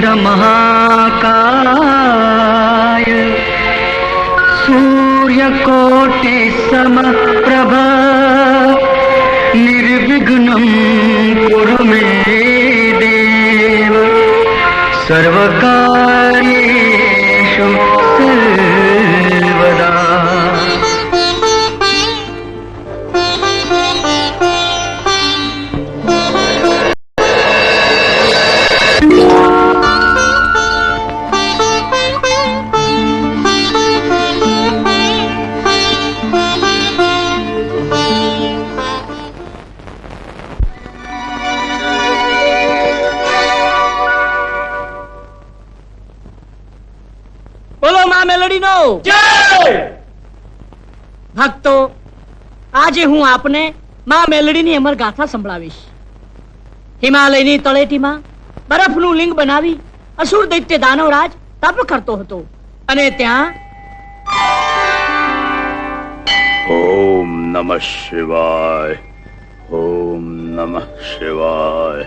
वक्रतुण्ड महाकाय सूर्यकोटि समप्रभ निर्विघ्नं कुरु मे देव सर्वकार्येषु सर्वदा। ભક્તો, આજે હું આપને માં મેલડીની અમર ગાથા સંભળાવીશ. હિમાલયની તળેટીમાં બરફનું લિંગ બનાવી અસુર દૈત્ય દાનવરાજ તપ કરતો હતો અને ત્યાં ઓમ નમઃ શિવાય, ઓમ નમઃ શિવાય,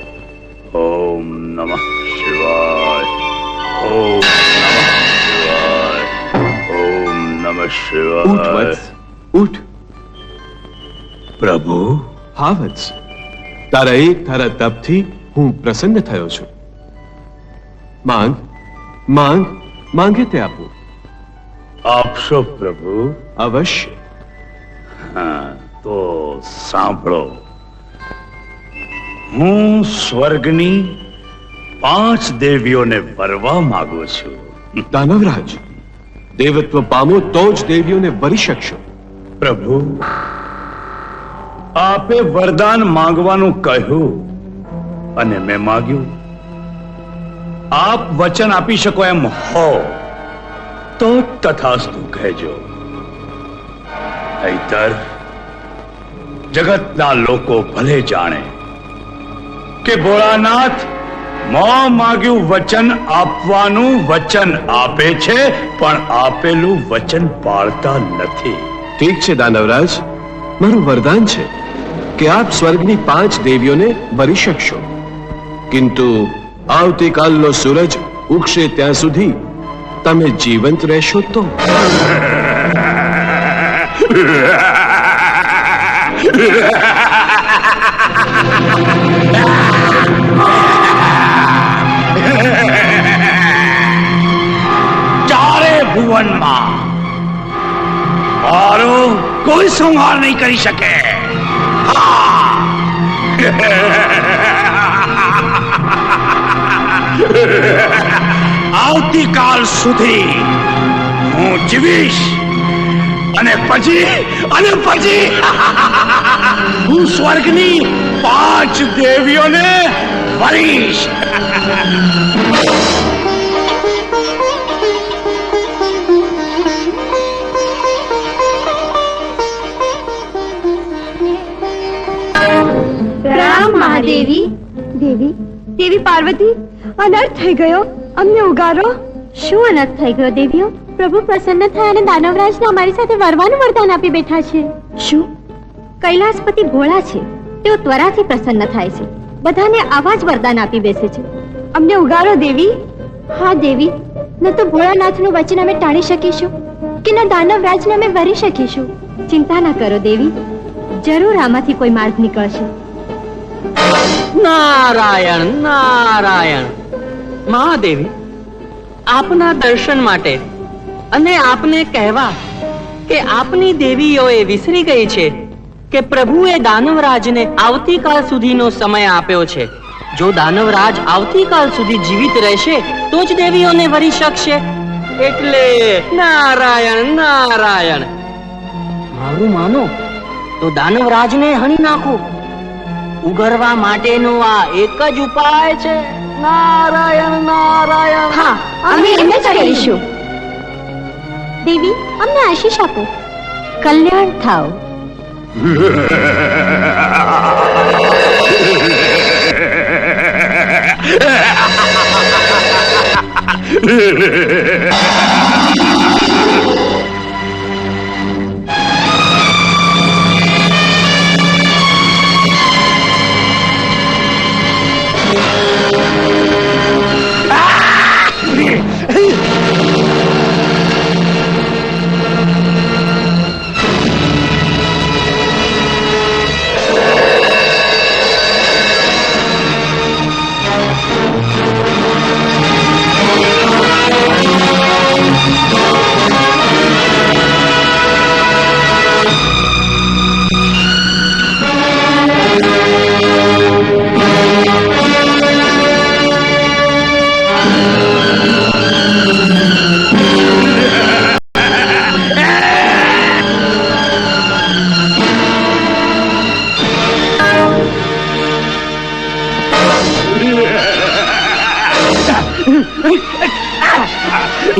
ઓમ નમઃ શિવાય, ઓમ નમઃ શિવાય. ઉઠ વત્સ, ઉઠ. પ્રભુ. હા વત્સ, તારા એક તારા તપથી હું પ્રસન્ન થયો છું. માંગ માંગ, માંગે તે આપું. આપશો પ્રભુ. અવશ્ય. હા તો સાંભળો. હું સ્વર્ગની 5 દેવીઓને વરવા માંગુ છું. દાનવરાજ, દેવત્વ પામો તો જ દેવીઓને વરી શકશો. પ્રભુ, આપે વરદાન માંગવાનું કહ્યું અને મેં માંગ્યું. આપ વચન આપી શકો એમ હો તો તથાસ્તુ કહેજો. નહીતર જગતના લોકો ભલે જાણે કે ભોળાનાથ મોં માગ્યું વચન આપવાનું વચન આપે છે, પણ આપેલું વચન પાળતા નથી. ઠીક છે દાનવરાજ, મારું વરદાન છે કે આપ સ્વર્ગની 5 દેવીઓને વરી શકશો, કિંતુ આવતીકાલનો સૂરજ ઉગશે ત્યાં સુધી તમે જીવંત રહેશો તો. ચારે ભુવનમાં મારો કોઈ સંહાર નહીં કરી શકે. આવતીકાલ સુધી હું જીવીશ અને પછી હું સ્વર્ગની 5 દેવીઓને વરીશ. દેવી દેવી દેવી પાર્વતી, અનર્થ થઈ ગયો, અમને ઉગારો. શું અનર્થ થઈ ગયો દેવીઓ? પ્રભુ પ્રસન્ન થયા અને દાનવરાજને અમારી સાથે વરવાનું વરદાન આપી બેઠા છે. શું? કૈલાસપતિ ભોળા છે, તેઓ ત્વરાથી પ્રસન્ન થાય છે, બધાને આવા જ વરદાન આપી બેસે છે. અમને ઉગારો દેવી. હા દેવી, ન તો ભોળાનાથનું વચન અમે ટાળી શકીશું કે ન દાનવરાજને અમે વરી શકીશું. ચિંતા ના કરો દેવી, જરૂર આમાંથી કોઈ માર્ગ નીકળશે. નારાયણ નારાયણ. મહાદેવી, આપના દર્શન માટે અને આપને કહેવા કે આપની દેવીઓએ વિસરી ગઈ છે કે પ્રભુએ દાનવરાજને આવતીકાલ સુધીનો સમય આપ્યો છે. જો દાનવરાજ આવતીકાલ સુધી જીવિત રહેશે તો જ દેવીઓને વરી શકશે. એટલે નારાયણ નારાયણ. મારું માનો તો દાનવરાજને હણી નાખો. ઉગરવા માટેનો આ એક જ ઉપાય છે. નારાયણ નારાયણ. હા, અમે એમ જ કરીશું. દેવી, અમને આશીષ આપો. કલ્યાણ થાઓ.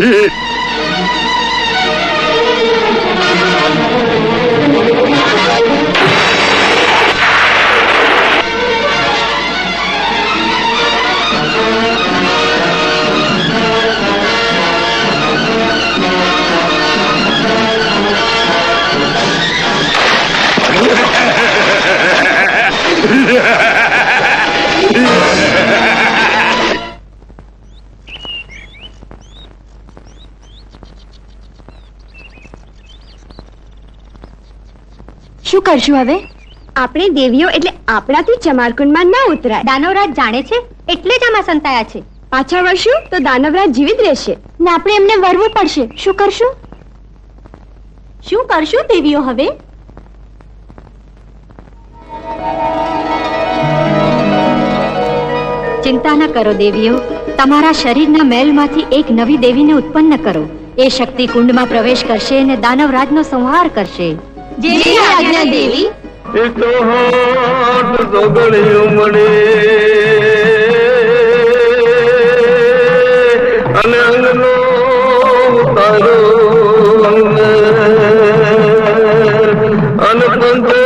શું કરશું હવે? આપણે દેવીઓ એટલે આપણાથી ચમારકુંડમાં ના ઉતરાય. દાનવરાજ જાણે છે એટલે જ આમાં સંતાયા છે. પાછા વળશું તો દાનવરાજ જીવિત રહેશે ને આપણે એમને વરવું પડશે. શું કરશું? શું કરશું દેવીઓ હવે? ચિંતા ન કરો દેવીઓ, તમારા શરીરના મેલમાંથી એક નવી દેવીને ઉત્પન્ન કરો. એ શક્તિ કુંડમાં પ્રવેશ કરશે અને દાનવરાજનો સંહાર કરશે. જેવી આજ્ઞા દેવી. એ તો હાથ જોગળ્યું મળે અને અંગનો ઉતારો અને પંથે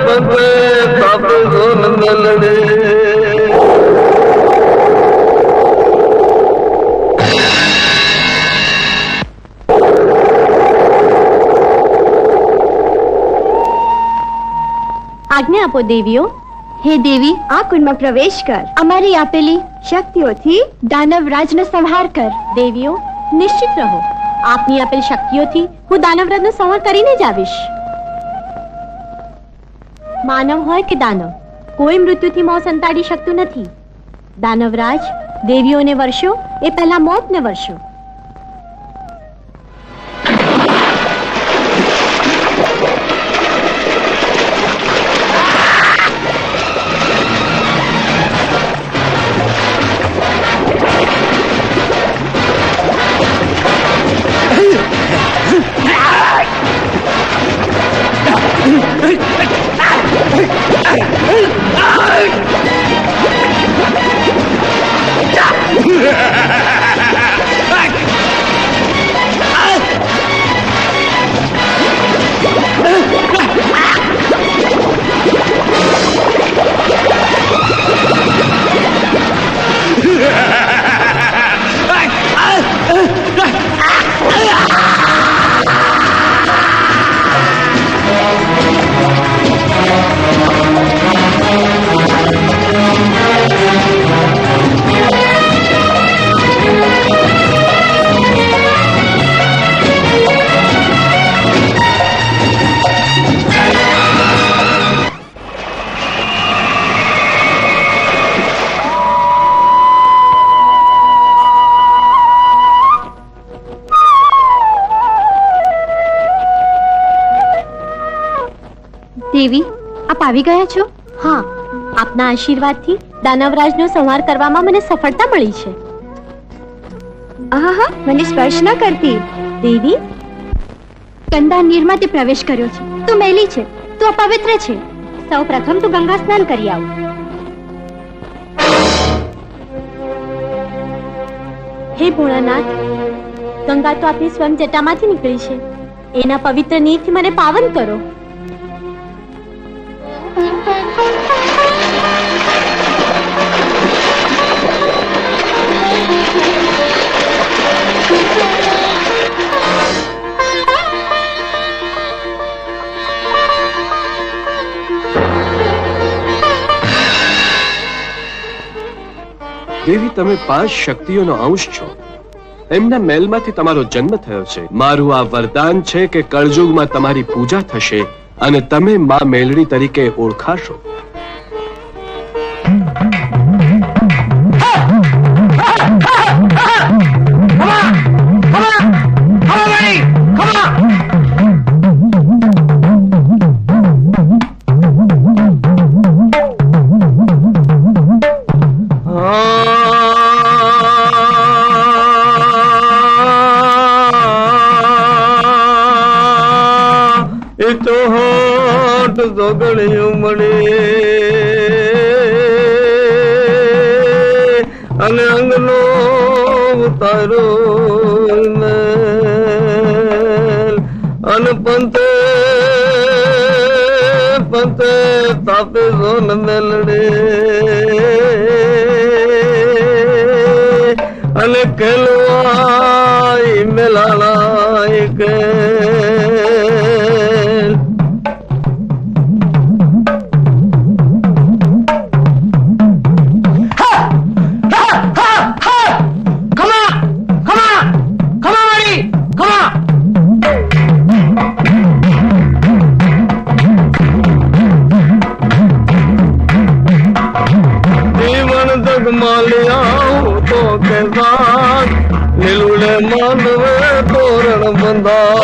પંથે પાપ લડે. આજ્ઞા આપો દેવીઓ. હે દેવી, આ કુંડમાં પ્રવેશ કર. અમારી આપેલી શક્તિઓથી દાનવરાજનો સંહાર કર. દેવીઓ નિશ્ચિત રહો, આપની આપેલ શક્તિઓથી હું દાનવરાજનો સંહાર કરીને જ આવીશ. માનવ હોય કે દાનવ, કોઈ મૃત્યુથી મોં સંતાડી શકતું નથી. દાનવરાજ દેવીઓને વર્ષો એ પહેલા મોતને વર્ષો. દેવી, આપ આવી ગયા છો? હા, આપના આશીર્વાદથી દાનવરાજનો સંહાર કરવામાં મને સફળતા મળી છે. આહા, મને સ્પર્શ ન કરતી. દેવી, ગંદા નીરમાં તે પ્રવેશ કર્યો છે. તું મેલી છે, તું અપવિત્ર છે. સૌ પ્રથમ તું ગંગા સ્નાન કરી આવ. હે ભોળાનાથ, ગંગા તો આપની સ્વયં જટામાંથી નીકળી છે. એના પવિત્ર નીરથી મને પાવન કરો. દેવી, તમે 5 શક્તિઓનો અંશ છો. એમના મેલમાંથી તમારો જન્મ થયો છે. મારું આ વરદાન છે કે કળજુગમાં તમારી પૂજા થશે અને તમે માં મેલડી તરીકે ઓળખાશો. જોગળ્યું મળે અને અંગનો ઉતારો અને પંતે પંતે તાપે જોન મેલડે અને કેલવાય મેલાણાય કે લીલુડે માનવે તોરણ બંધા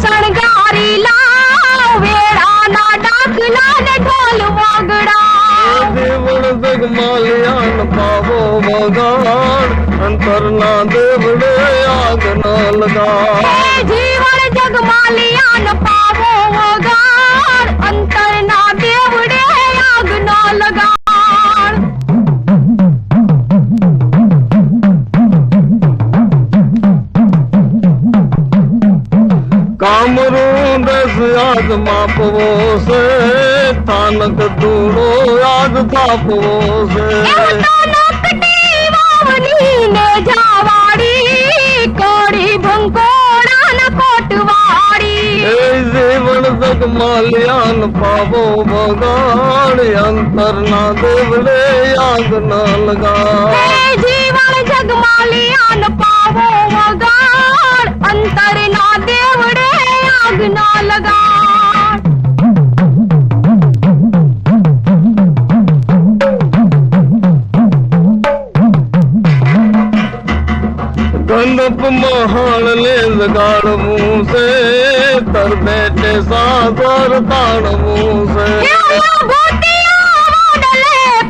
શણગારી લાવ વેળાના ડાકલા ને ઢોલ વાગડા દેવણ જગમાલિયાન પાવો વગાડ અંતરના દેવડે આગ ન લગા જીવન જગમાલિયાન પાવો વગાડ અંતરના દેવડે આગ ન લગાડ કામરૂ દસ યાદ માપવો છે થાનક ધૂળો યાદ થાપવો છે ને જાવાડી કોડી ભંકોડા ન કોટવાડી એ જીવન જગમાલિયાન પાવો બગાડ અંતરના દેવડે આગ ન લગા જીવન જગમાલિયાન પાવો વગાડ અંતરના દેવડે આગ ન લગાડ ગંડપ મહાણ ને જગાડવું છે તર બેટે સાગર તાણવું છે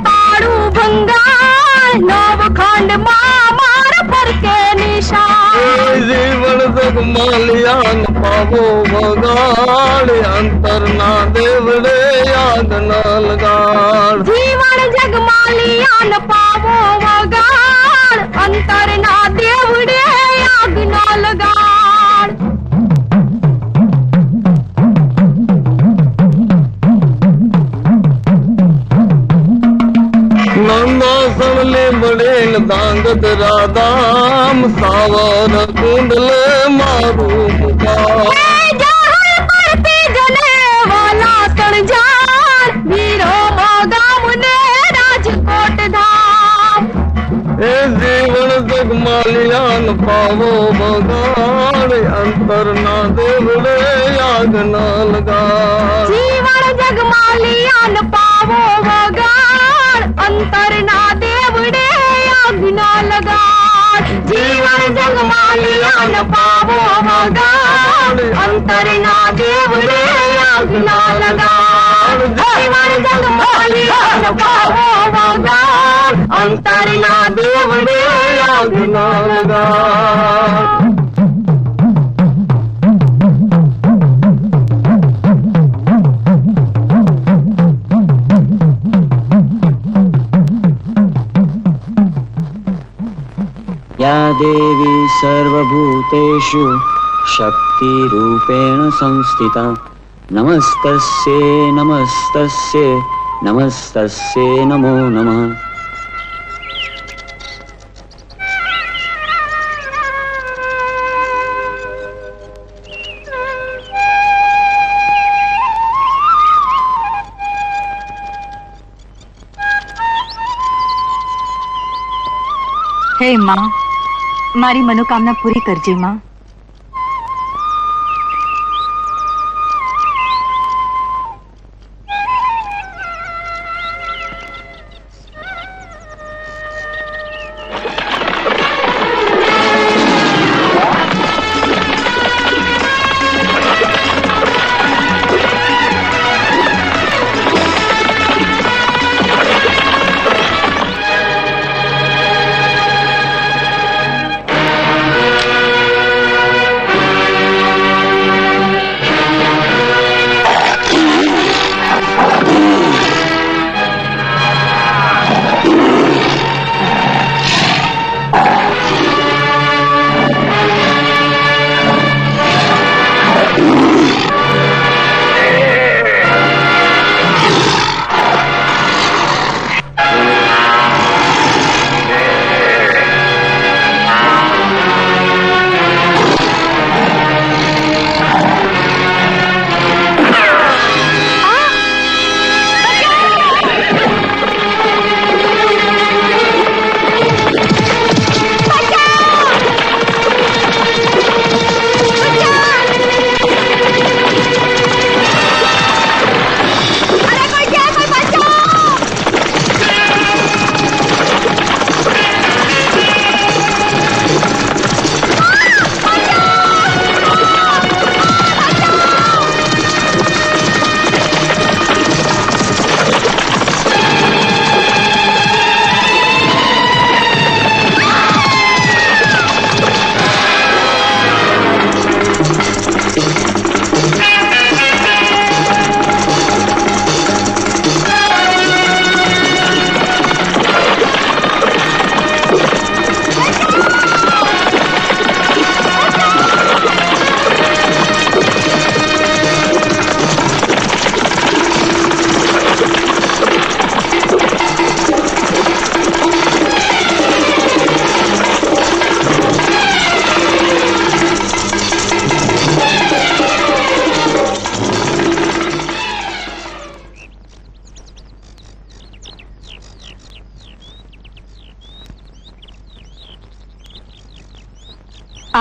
પાડું ભંગાર નવખંડ માં માર ફરકે નિશાન જીવન જગમાલિયાન પાવો વગાડ અંતરના દેવડે યાદ ન લગાડ જીવન જગમાલિયાન પાવો વગાડ અંતરના દેવડે આગ ન લગાડ નંદાસણ લીમડેલ દાંગદ રાધામ સાવર કુંડલ મારું મુકા એ જીવન જગમાલિયાન પાવો બગાડ અંતરના દેવડે આગ ન લગા જીવન જગમાલિયાન પાવો વગાડ અંતરના દેવડે આગ ન લગાડ જીવન જગમાલિયાન પાવો વગાડ અંતરના દેવડે આગ ન લગાડ જીવન જગમાલિયાન પાવો વગાડ અંતરના દેવડે આગ ન લગાડ या देवी सर्वभूतेषु शक्तिरूपेण संस्थिता नमस्तस्यै नमस्तस्यै नमस्तस्यै नमो नमः। હે માં, મારી મનોકામના પૂરી કરજે માં.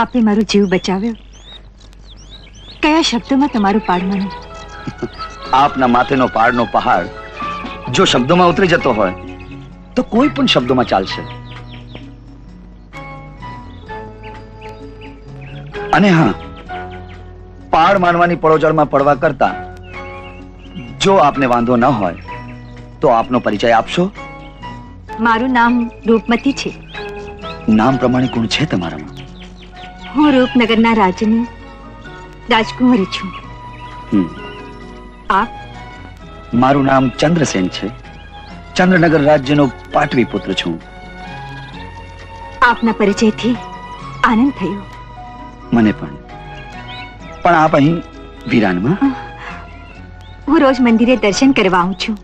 આપે મારો જીવ બચાવ્યો. કયા શબ્દોમાં તમારું પાડવાનું? આપના માથેનો પાડનો પહાડ જો શબ્દોમાં ઉતરી જતો હોય તો કોઈ પણ શબ્દોમાં ચાલશે. અને હા, પાડ માનવાની પડોજળમાં પડવા કરતા જો આપને વાંધો ન હોય તો આપનો પરિચય આપશો? મારું નામ રૂપમતી છે. નામ પ્રમાણે ગુણ છે તમારામાં. હું રૂપનગરના રાજની રાજકુંવરી છું. આપ? મારું નામ ચંદ્રસેન છે. ચંદ્રનગર રાજ્યનો પાટવી પુત્ર છું. આપના પરિચયથી આનંદ થયો. મને પણ. પણ આપ અહીં વિરાનમાં? હું રોજ મંદિરે દર્શન કરવા આવું છું.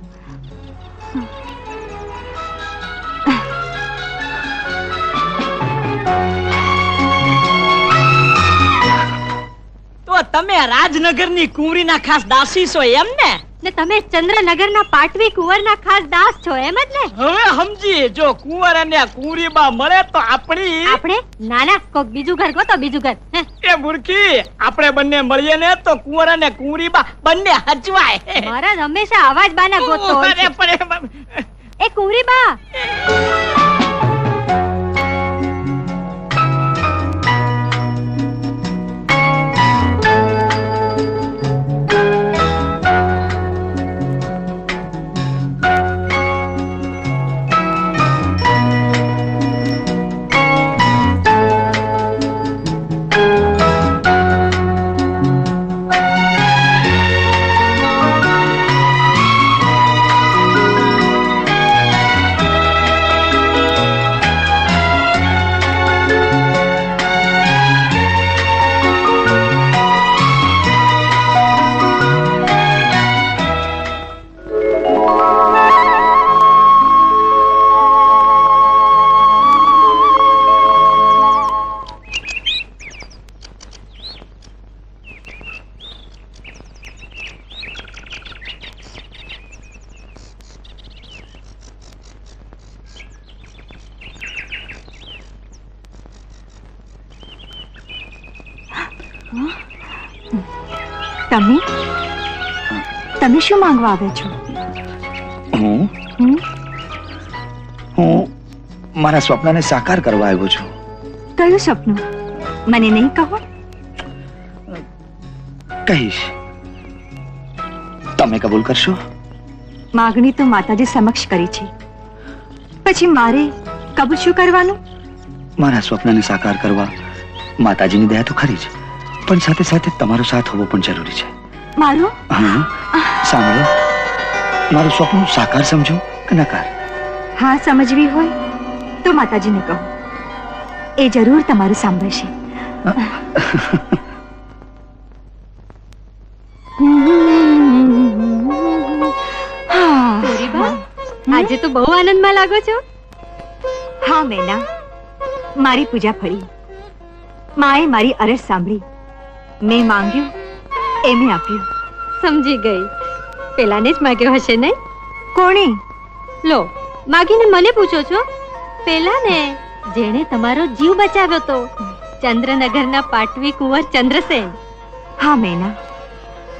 તો તમે રાજનગરની કુંવરીના ખાસ દાસી છો એમ ને? ને તમે ચંદ્રનગરના પાટવી કુંવરના ખાસ દાસ છો એમ જ ને? હવે સમજી, જો કુંવર અને કુંવરીબા મળે તો આપણે નાના કોક બીજું ઘર ગો તો બીજું ઘર. હે? એ મૂર્ખી, આપણે બંને મળીએ ને તો કુંવર અને કુંવરીબા બંને હચવાય. મારા હંમેશા અવાજ બાના ગોતતો હોય છે. એ કુંવરી બા, તમે શું માંગવા આવ્યા છો? હું મારા સ્વપ્નને સાકાર કરવા આવ્યો છું. કયું સપનું? મને નહીં કહો. કહીશ. તમે કબૂલ કરશો? માગણી તો માતાજી સમક્ષ કરી છે, પછી મારે કબૂલ શું કરવાનું? મારા સ્વપ્નને સાકાર કરવા માતાજીની દયા તો ખરી જ, પણ સાથે સાથે તમારો સાથ હોવો પણ જરૂરી છે. મારું? હા, સાંભળો, મારું સ્વપ્ન સાકાર સમજો કે નકાર? હા, સમજવી હોય તો માતાજીને કહો, એ જરૂર તમારું સાંભળશે. કુંવરી બા, આજે તો બહુ આનંદમાં લાગો છો. હા મેના, મારી પૂજા ફળી. માએ મારી અરજ સાંભળી. મેં માંગ્યું એ મેં આપ્યું. સમજી ગઈ. પેલાને જ માગ્યો હશે નહીં? કોણે? લો, માગીને મને પૂછો છો? પેલાને, જેણે તમારો જીવ બચાવ્યો તો, ચંદ્રનગરના પાટવી કુંવર ચંદ્રસેન. હા મેના,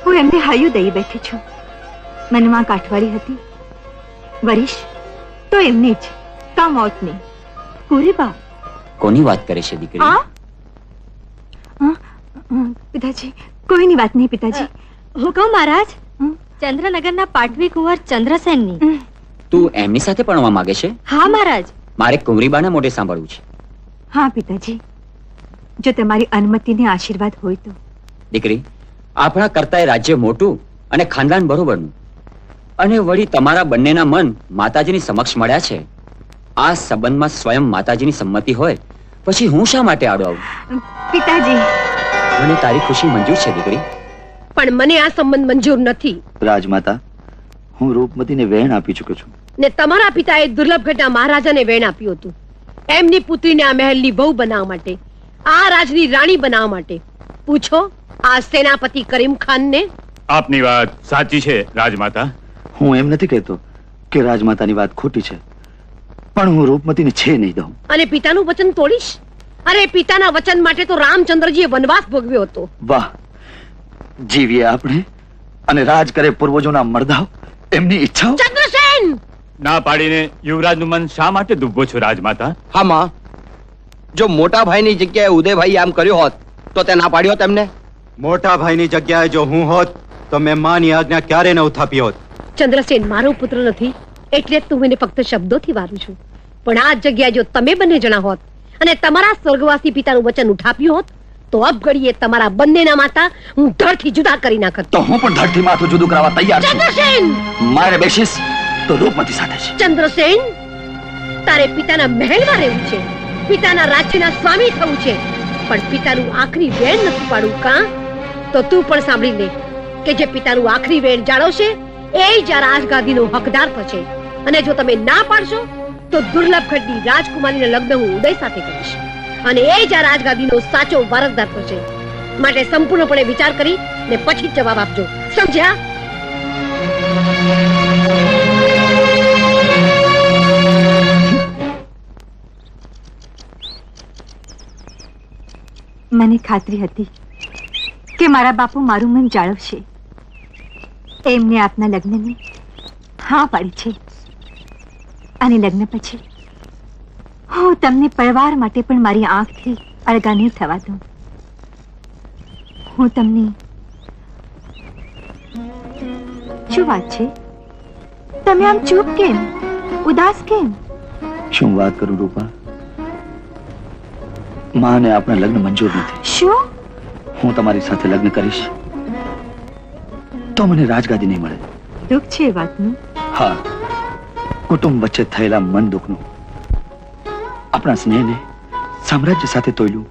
હું એમને હૈયું દઈ બેઠી છું. મનમાં કાઠવાળી હતી. વરીશ તો એમને જ, કા મોતને. કુરીબા, કોની વાત કરે છે દીકરી? પિતાજી, કોઈની વાત નહીં પિતાજી. હું કહું મહારાજ, ચંદ્રનગરના પાટવી કુંવર ચંદ્રસેનની. તું એમની સાથે ભણવા માંગે છે? હા મહારાજ. મારે કુંવરીબાના મોઢે સાંભળવું છે. હા પિતાજી, જો તમારી અનુમતિને આશીર્વાદ હોય તો. દીકરી, આપણા કરતા રાજ્ય મોટું અને ખાનદાન બરોબરનું, અને વળી તમારા બંનેના મન માતાજીની સમક્ષ મળ્યા છે. આ સંબંધમાં સ્વયં માતાજીની સંમતિ હોય પછી હું શા માટે આડો આવું? પિતાજી, મને તારી ખુશી મંજૂર છે દીકરી, પણ મને આ સંબંધ મંજૂર નથી. રાજમાતા, હું રૂપમતીને વેણ આપી ચૂક્યો છું. ને તમારા પિતાએ દુર્લભગઢના મહારાજાને વેણ આપ્યું હતું, એમની પુત્રીને આ મહેલની વહુ બનાવવા માટે, આ રાજની રાણી બનાવવા માટે. પૂછો આ સેનાપતિ કરીમ ખાનને. આપની વાત સાચી છે રાજમાતા. હું એમ નથી કહેતો કે રાજમાતાની વાત ખોટી છે, પણ હું રૂપમતીને છે નહીં દઉં. અને પિતાનું વચન તોડીશ? અરે પિતાના વચન માટે તો રામચંદ્રજીએ વનવાસ ભોગવ્યો હતો. વાહ, જીવીએ આપણે અને રાજ કરે પૂર્વજોના મરદાઓ, એમની ઈચ્છાઓ. ચંદ્રસેન! ના પાડીને યુવરાજનું મન શા માટે દુભો છો રાજમાતા? હા માં, જો મોટા ભાઈની જગ્યાએ ઉદયભાઈ આમ કર્યો હોત તો તે ના પાડ્યો તેમને. મોટા ભાઈની જગ્યાએ જો હું હોત તો મેં માની આજ્ઞા ક્યારે ન ઉથાપી હોત. ચંદ્રસેન મારો પુત્ર નથી એટલે જ તું એને ફક્ત શબ્દોથી વારું છું, પણ આ જગ્યાએ જો તમે બંને જણા હોત અને તમારા સ્વર્ગવાસી પિતાનું વચન ઉઠાપ્યું હોત તો અબઘડીએ તમારા બંનેના માતા હું ધડથી જુદા કરી નાખત. તો હું પણ ધડથી માથું જુદું કરાવવા તૈયાર છું. ચંદ્રસેન! મારે બેસીશ તો રૂપમતી સાથે છે. ચંદ્રસેન, તારે પિતાના મહેલમાં રહેવું છે, પિતાના રાજ્યના સ્વામી થવું છે, પણ પિતાનું આખરી વેણ નથી પાડવું કાં? તો તું પણ સાંભળી લે કે જે પિતાનું આખરી વેણ જાળવશે એ જ આ રાજગાદીનો હકદાર થશે. અને જો તમે ના પાડશો તો દુર્લભગઢની રાજકુમારીના લગ્ન હું ઉદય સાથે કરીશ અને એ જ આ રાજગાદીનો સાચો વારસદાર થશે. માટે સંપૂર્ણપણે વિચાર કરી ને પછી જવાબ આપજો, સમજ્યા? મને ખાતરી હતી કે મારા બાપુ મારું મન જાળવશે. એમને આપના લગ્નને હા પાડી છે અને લગ્ન પછી હું તમને પરિવાર માટે પણ મારી આંખથી અળગા નહીં થવા દઉં. હું તમને શું વાત છે? તમે આમ ચૂપ કેમ, ઉદાસ કેમ? શું વાત કરું રૂપા, માને આપણા લગ્ન મંજૂર નથી. શું? હું તમારી સાથે લગ્ન કરીશ તો મને રાજગાદી નહીં મળે. દુઃખ છે એ વાતનું? હા, કુટુંબ વચ્ચે થયેલા મન દુઃખનું, આપણા સ્નેહને સામ્રાજ્ય સાથે તોલ્યું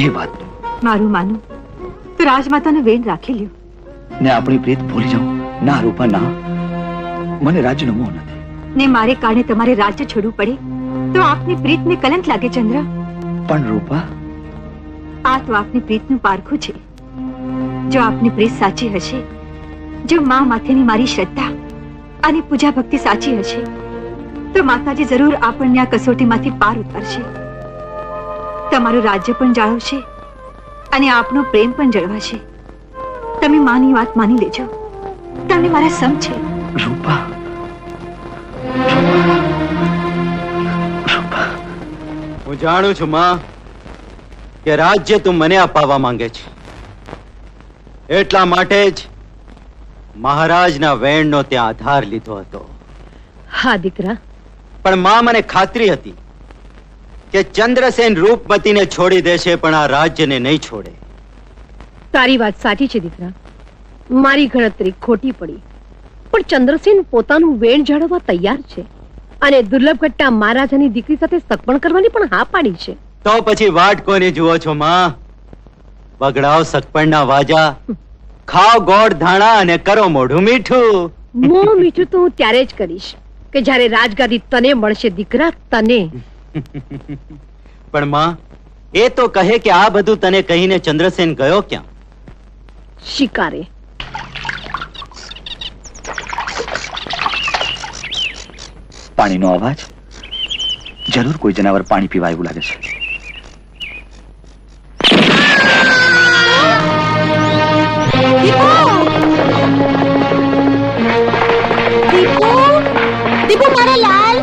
એ વાતનું. મારું માનું તો રાજમાતાને વેણ રાખી લ્યો ને આપણી પ્રીત ભૂલી જાઉં. ના રૂપા ના, મને રાજ્યનો મોહ નથી. ને મારે કારણે તમારે રાજ્ય છોડવું પડે તો આપની પ્રીતને કલંક લાગે ચંદ્ર. પણ રૂપા, આ તો આપની પ્રીતનું પારખું છે. જો આપની પ્રીત સાચી હશે, જો મા માથેની મારી શ્રદ્ધા અને પૂજા ભક્તિ સાચી હશે તો માતાજી જરૂર આપણને આ કસોટીમાંથી પાર ઉતારશે. તમારું રાજ્ય પણ જાળવશે અને આપનો પ્રેમ પણ જળવાશે. તમે માની વાત માની લેજો, તમને મારા સમ છે. રૂપા, હું જાણું છું માં કે રાજ્ય તું મને અપાવવા માંગે છે, એટલા માટે જ મહારાજના વેણનો ત્યાં આધાર લીધો હતો. હા દીકરા, પણ માં મને ખાતરી હતી કે ચંદ્રસેન રૂપમતીને છોડી દેશે પણ આ રાજ્યને નહીં છોડે. તારી વાત સાચી છે દીકરા, મારી ગણતરી ખોટી પડી, પણ ચંદ્રસેન પોતાનું વેણ જાળવવા તૈયાર છે અને દુર્લભગઢના મહારાજાની દીકરી સાથે સગપણ કરવાની પણ હા પાડી છે. તો પછી વાટ કોને જુઓ છો માં? બગડાવ સગપણના વાજા, ખાઓ ગોળ ધાણા અને કરો મોઢું મીઠું. મોં મીઠું તો હું ત્યારે જ કરીશ કે જ્યારે રાજગાદી તને મળશે દીકરા, તને. પણ માં, એ તો કહે કે આ બધું તને કહીને ચંદ્રસેન ગયો ક્યાં? શિકારે. પાણીનો અવાજ, જરૂર કોઈ જનાવર પાણી પીવા એવું લાગે છે. દીપુ, દીપુ મારા લાલ,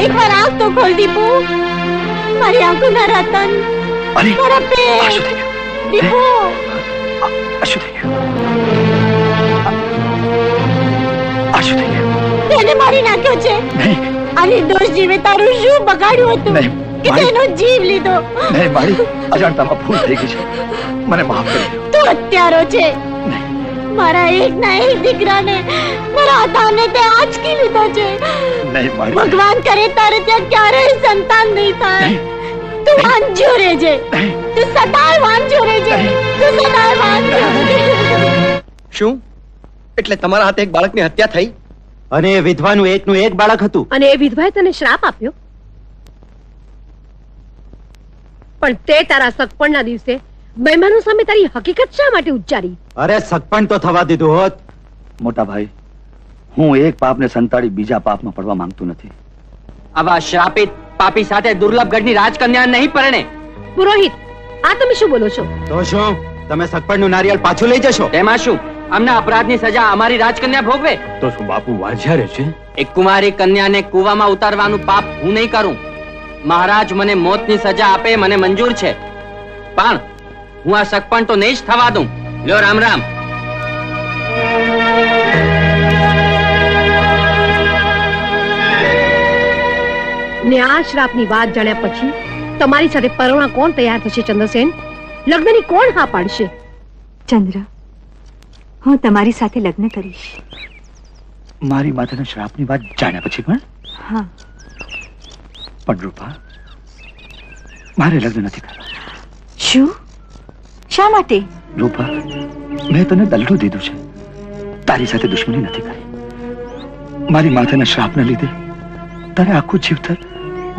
એકવાર આંખ તો ખોલ દીપુ, મારી આંખોના રતન, અરે, મારા પેટ. આ શું થઈ ગયું? દીપુ, આ શું થઈ ગયું? આ શું થઈ ગયું? તેને મારી નાખ્યો છે. નહીં, આ નિર્દોષ જીવે તારું શું બગાડ્યું હતું નહીં, કે તેનો જીવ લીધો? નહીં મારી અજાણતામાં ભૂલ થઈ ગઈ છે, મને માફ કરી દો. તું હત્યારો છે. મારા એક ના એક દીકરાને, મારા આધાને તે આંચકી લીધો છે. નહીં મારી, ભગવાન કરે તારે ત્યાં ક્યારેય સંતાન નહીં થાય. તું વાંਝો રહેજે, તું સદાય વાંਝો રહેજે, તું સદાય વાંਝો રહેજે. શું એટલે તમારા હાથે એક બાળકની હત્યા થઈ? અને એ વિધવાનું એકનું એક બાળક હતું. અને એ વિધવાએ તને શ્રાપ આપ્યો, પણ તે તારા સગપણના દિવસે મહેમાનો સામે તારી હકીકત શા માટે ઉચ્ચારી? અરે સગપણ તો થવા દીધું હોત. મોટા ભાઈ, હું એક પાપને સંતાડી બીજા પાપમાં પડવા માંગતો નથી. આવા શ્રાપિત પાપી સાથે દુર્લભ ગઢની રાજકન્યા નહીં પરણે. પુરોહિત, આ તમે શું બોલો છો? તો શું તમે સગપણનું નારિયેળ પાછું લઈ જશો? તેમાં શું? અમના અપરાધની સજા અમારી રાજકન્યા ભોગવે. તો શું બાપુ વાંઝ્યા છે? એક કુમારી કન્યાને કૂવામાં ઉતારવાનું પાપ હું નહીં કરું. મહારાજ મને મોતની સજા આપે મને મંજૂર છે, પણ હું આ સગપણ તો નહીં જ થવા દઉં. લ્યો રામ રામ. ને આ શ્રાપની વાત જાણ્યા પછી તમારી સાથે પરણવા કોણ તૈયાર થશે ચંદ્રસેન? લગ્નની કોણ હા પાડશે? ચંદ્ર, હું તમારી સાથે લગ્ન કરીશ. મારી માતાના શ્રાપની વાત જાણ્યા પછી પણ? હા. પણ રૂપા, મારે લગ્ન નથી કરવા. શું? શા માટે? રૂપા, મેં તને દલ્લું દીધું છે, તારી સાથે દુશ્મની નથી કરી. મારી માતાના શ્રાપના લીધે તારે આખું જીવતર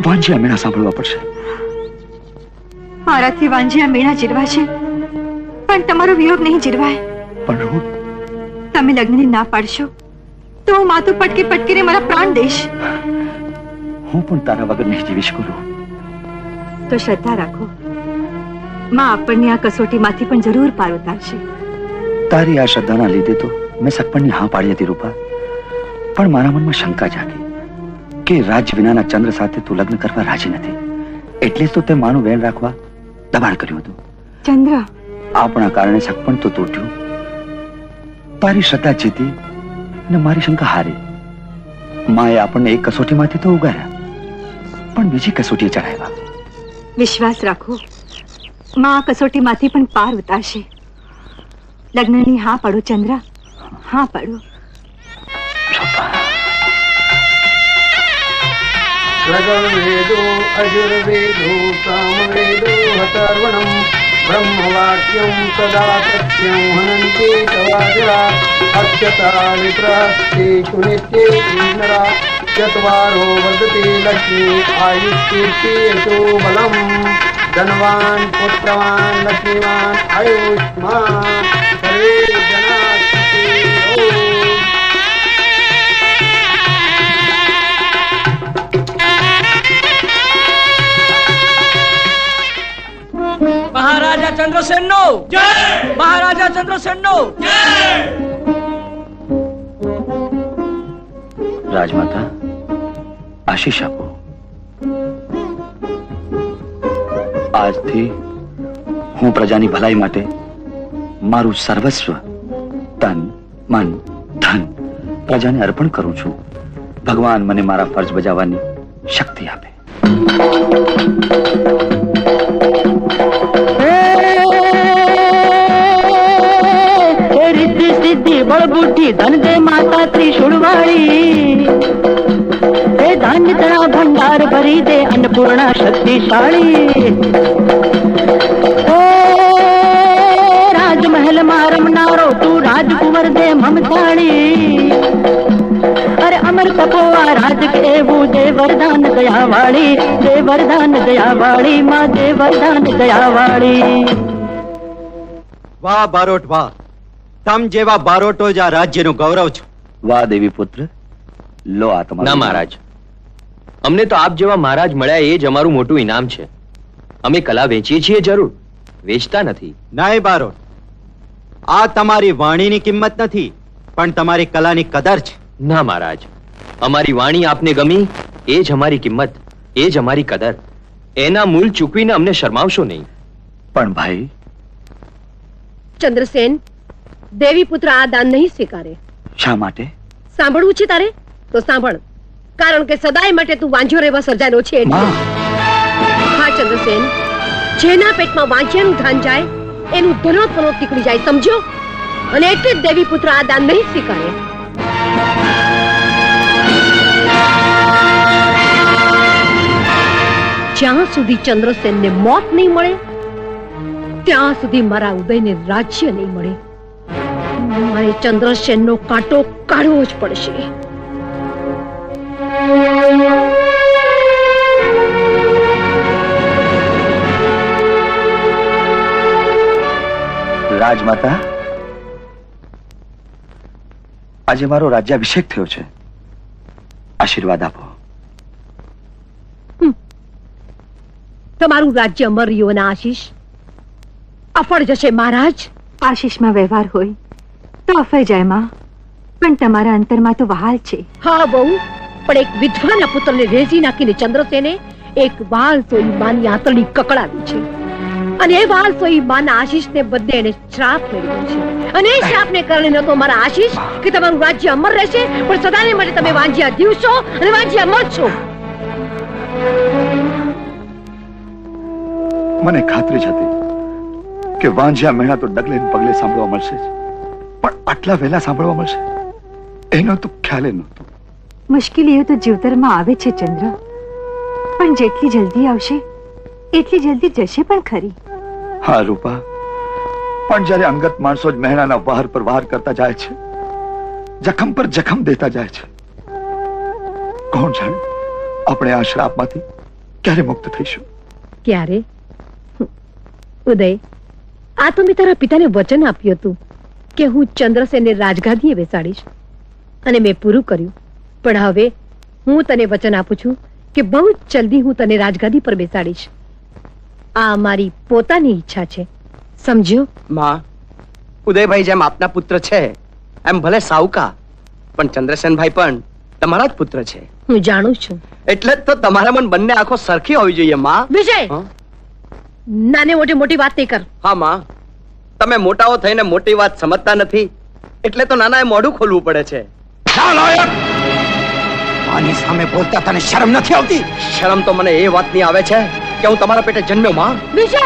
વાંજિયા મેળા સાંભળવા પડશે. મારાથી વાંજિયા મેળા જીરવા છે, પણ તમારો વિયોગ નહીં જીરવાય. પણ રૂપ, તમે લગ્નની ના પાડશો તો હું માથું પટકી પટકીને મારા પ્રાણ દઈશ. હું પણ તારા વગર નહીં જીવી શકું. તો શ્રદ્ધા રાખો, માં આપણને આ કસોટીમાંથી પણ જરૂર પાર ઉતારશે. તારી આ શ્રદ્ધાના લીધે તો મેં સગપણની હા પાડી હતી રૂપા, પણ મારા મનમાં શંકા જાગી કે રાજ્ય વિનાના ચંદ્ર સાથે તું લગ્ન કરવા રાજી નથી, એટલે જ તો તે માનું વેણ રાખવા દબાણ કર્યું હતું. ચંદ્ર, આપણા કારણે સગપણ તો તૂટ્યું, તારી શ્રદ્ધા જીતી ને મારી શંકા હારી. માએ આપણને એક કસોટીમાંથી તો ઉગાર્યા, પણ બીજી કસોટીએ ચડાવ્યા. વિશ્વાસ રાખો, માં આ કસોટીમાંથી પણ પાર ઉતારશે. લગ્નની હા પાડો ચંદ્ર, હા પાડો. વેદો અજુર્વેદો સામવેદો હતર્વણમ બ્રહ્મવાક્યમ સદા સત્યમ હનંતે તવાજરા અક્ષતા વિપ્રસ્તેષુ નિત્યેતિ નરા ચત્વારો વર્ધતે લક્ષ્મી આયુષ્કીર્તિ યશો બલમ ધનવાન પુત્રવાન લક્ષ્મીવાન આયુષ્માન સર્વે જના સુખી. મહારાજા ચંદ્રસેન નો જય! મહારાજા ચંદ્રસેન નો જય! રાજમાતા, આશીષ આપો. આજથી હું પ્રજાની ભલાઈ માટે મારું સર્વસ્વ, તન, મન, ધન પ્રજાને અર્પણ કરું છું. ભગવાન મને મારા ફરજ બજાવવાની શક્તિ આપે. रिद्धि सिद्धि बड़ बुद्धि धन दे माता त्रिशूल वाली, हे धान्य धरा भंडार भरी दे अन्नपूर्णा शक्तिशाળી. રાજમહેલ માં રમનારો તું રાજકુંવર દે મમતાળી. અરે અમર તપોવા રાજ કેવું દે વરદાન દયાવાળી, દે વરદાન દયાવાળી, માં દે વરદાન દયાવાળી. વાહ બારોટ વાહ, તમ જેવા બારોટો જ આ રાજ્યનું ગૌરવ છે. વાહ દેવી પુત્ર, લો આ તમારું. ના મહારાજ, અમને તો આપ જેવા મહારાજ મળ્યા એ જ અમારું મોટું ઇનામ છે. અમે કલા વેચીએ છીએ જરૂર, વેચતા નથી. નાય બારોટ, આ તમારી વાણીની કિંમત નથી, પણ તમારી કલાની કદર છે. ના મહારાજ, અમારી વાણી આપને ગમી એ જ અમારી કિંમત, એ જ અમારી કદર. એના મૂલ ચૂકવીને અમને શરમાવશો નહીં. પણ ભાઈ, ચંદ્રસેન, દેવી પુત્ર આ દાન નહીં સ્વીકારે. શા માટે? સાંભળવું છે તારે તો સાંભળ, કારણ કે સદાય માટે તું વાંઝ્યો રહેવા સર્જાનો છે એટલે. હા ચંદ્રસેન, જેના પેટમાં વાંઝ્યાનું ધાન જાય એનું ધનોત પનોત નીકળી જાય, સમજ્યો? અને એટલે જ દેવી પુત્ર આ દાન નહીં સ્વીકારે. જ્યાં સુધી ચંદ્રસેનને મોત નહીં મળે ત્યાં સુધી મારા ઉદયને રાજ્ય નહીં મળે. મારે ચંદ્રસેનનો કાંટો કાઢવો જ પડશે. રાજમાતા, આજે મારો રાજ્યાભિષેક થયો છે, આશીર્વાદ આપો. તમારું રાજ્ય અમર રહ્યું અને આશીષ અફળ જશે મહારાજ. આશીષમાં વ્યવહાર હોય તો અફાઈ જાય માં, પણ તમારા અંતરમાં તો વહાલ છે. હા બહુ, પણ એક વિધવાના પુત્રને રેજી નાખીને ચંદ્રસેને એક વાલસોઈ માની આંતરડી કકડાવી છે, અને એ વાલસોઈ માના આશીષને બદલે એને શ્રાપ મેળવ્યો છે. અને એ શ્રાપને કારણે ન તો મારા આશીષ કે તમારું રાજ્ય અમર રહેશે, પણ સદાને માટે તમે વાંજિયા દિવસો અને વાંજિયા મરશો. મને ખાતરી જ હતી કે વાંજિયા મેણા તો ડગલે ને પગલે સાંભળવા મળશે જ, પણ આટલા વહેલા સાંભળવા મળશે એનો તો ખ્યાલ નહોતો. મુશ્કેલીઓ તો જીવતરમાં આવે છે ચંદ્ર, પણ જેટલી જલ્દી આવશે એટલી જલ્દી જશે પણ ખરી. હા રૂપા, પણ જ્યારે અંગત માણસો જ મહેણાના વહાર પર વહાર કરતા જાય છે, જખમ પર જખમ દેતા જાય છે, કોણ જાણે આપણે આ શ્રાપમાંથી ક્યારે મુક્ત થઈશું. ક્યારે? ઉદય, આ તો મેં તારા પિતાને વચન આપ્યું હતું કે હું ચંદ્રસેનને રાજગાદીએ બેસાડીશ, અને મેં પૂરું કર્યું. પણ હવે હું તને વચન આપું છું કે બહુ જ જલ્દી હું તને રાજગાદી પર બેસાડીશ. આ મારી પોતાની ઈચ્છા છે, સમજ્યો? માં, ઉદયભાઈ જેમ આપના પુત્ર છે એમ ભલે સાવકા, પણ ચંદ્રસેનભાઈ પણ તમારા જ પુત્ર છે. હું જાણું છું. એટલે જ તો તમારા મન બંને આંખો સરખી હોવી જોઈએ માં. વિજય, હા? નાને મોટી મોટી વાત નહીં કર. હા માં, તમે મોટાઓ થઈને મોટી વાત સમજતા નથી, એટલે તો નાનાએ મોઢું ખોલવું પડે છે. આની સામે બોલતા તને શરમ નથી આવતી? શરમ તો મને એ વાતની આવે છે કે હું તમારા પેટે જન્મ્યો માં. વિજય!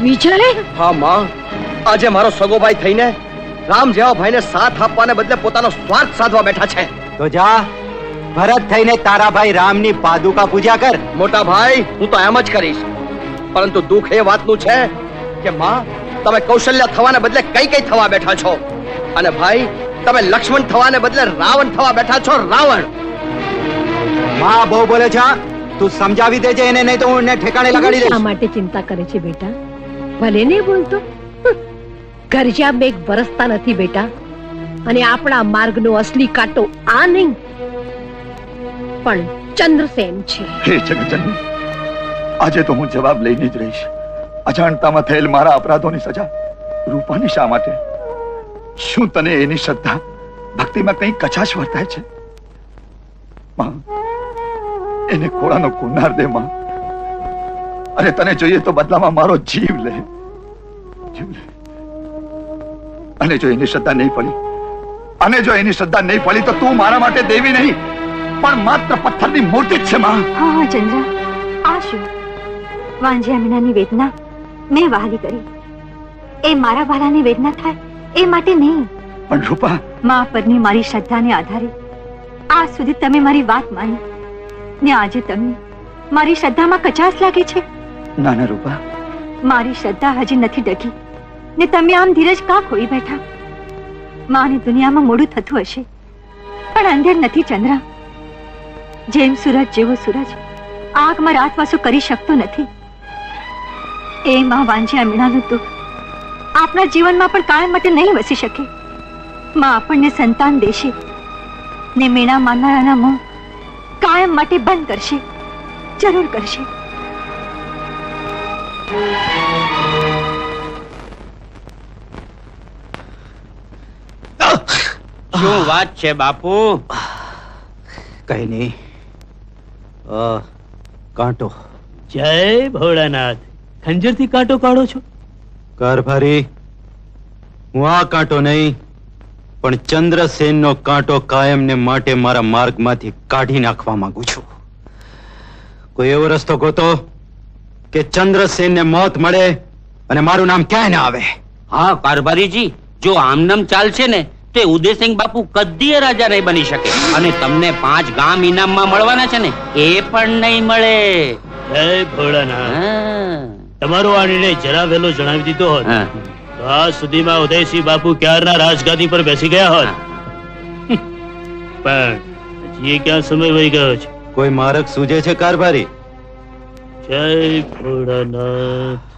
વિજય! હા માં, આજે મારો સગો ભાઈ થઈને રામ જેવા ભાઈને સાથ આપવાને બદલે પોતાનો સ્વાર્થ સાધવા બેઠા છે. તો જા, ભરત થઈને તારા ભાઈ રામની પાદુકા પૂજા કર. મોટા ભાઈ, હું તો એમ જ કરીશ, પરંતુ દુઃખ એ વાતનું છે કે માં, તમે કૌશલ્ય થવાને બદલે કઈ કઈ થવા બેઠા છો, અને ભાઈ તમે લક્ષ્મણ થવાને બદલે રાવણ થવા બેઠા છો. રાવણ! માં બહુ બોલે છે, તું સમજાવી દેજે એને, નહીં તો હું એને ઠેકાણે લગાડી શા દઈશ. માટે ચિંતા કરે છે બેટા? ભલે નહીં બોલતો, ગરજ્યા મેઘ વરસતા નથી બેટા, અને આપણા માર્ગનો અસલી કાંટો આ નહીં પણ ચંદ્રસેન છે. હે જગજનની, આજે તો હું જવાબ લઈને જ રહીશ. અજાણતામાં થયેલ મારા અપરાધોની સજા રૂપાની શા માટે? શું તને એની શ્રદ્ધા ભક્તિમાં કંઈ કચાશ વર્તાય છે? માં, એને ખોળાનો ગુનાર દે માં. અરે તને જોઈએ તો બદલામાં મારો જીવ લે, જીવ લે. અને જો એની શ્રદ્ધા નહીં પડી, અને જો એની શ્રદ્ધા નહીં પડી તો તું મારા માટે દેવી નહીં પણ માત્ર પથ્થરની મૂર્તિ જ છે માં. હા હા ચંદ્ર, આ શું? વાંજિયા મીનાની વેદના મેં વહાલી કરી, એ મારા વાલાની વેદના થાય એ માટે નહીં. પણ રૂપા, માં પરની મારી શ્રદ્ધાને આધારે આજ સુધી તમે મારી વાત માની, ને આજે તમે મારી શ્રદ્ધામાં કચાશ લાગે છે. ના ના રૂપા, મારી શ્રદ્ધા હજી નથી ડગી, ને તમે આમ ધીરજ કા ખોઈ બેઠા? માની દુનિયામાં મોડું થતું હશે, પણ અંધેર નથી ચંદ્ર. જેમ સૂરજ જેવો સૂરજ આગમાં રાતવાસો કરી શકતો નથી, એ માં વાંજિયા મીણાનું દુઃખ આપણા જીવનમાં પણ કાયમ માટે નહીં વસી શકે. માં આપણને સંતાન દેશે, ને મીણા માનનારાના મોં કાયમ માટે બંધ કરશે, જરૂર કરશે. શું વાત છે બાપુ? કઈ નહીં, કાંટો. જય ભોળાનાથ, ખંજરથી કાંટો કાઢો છો? કારભારી, હું આ કાંટો નહીં પણ ચંદ્રસેનનો કાંટો કાયમને માટે મારા માર્ગમાંથી કાઢી નાખવા માંગુ છું. કોઈ એવો રસ્તો ગોતો કે ચંદ્રસેનને મોત મળે અને મારું નામ ક્યાંય ના આવે. હા કારભારીજી, જો આમનામ ચાલશે ને તો ઉદયસિંહ બાપુ કદીએ રાજા નહીં બની શકે, અને તમને 5 ગામ ઇનામમાં મળવાના છે ને એ પણ નહીં મળે. જય ભોળાનાથ, તમારો આ નિર્ણય જરા વહેલો જણાવી દીધો હોત તો આજ સુધીમાં ઉદયસિંહ બાપુ ક્યારના રાજગાદી પર બેસી ગયા હોત. પણ હજી ક્યાં સમય વહી ગયો છે. કોઈ માર્ગ સૂજે છે કારભારી? જય ભોળાનાથ.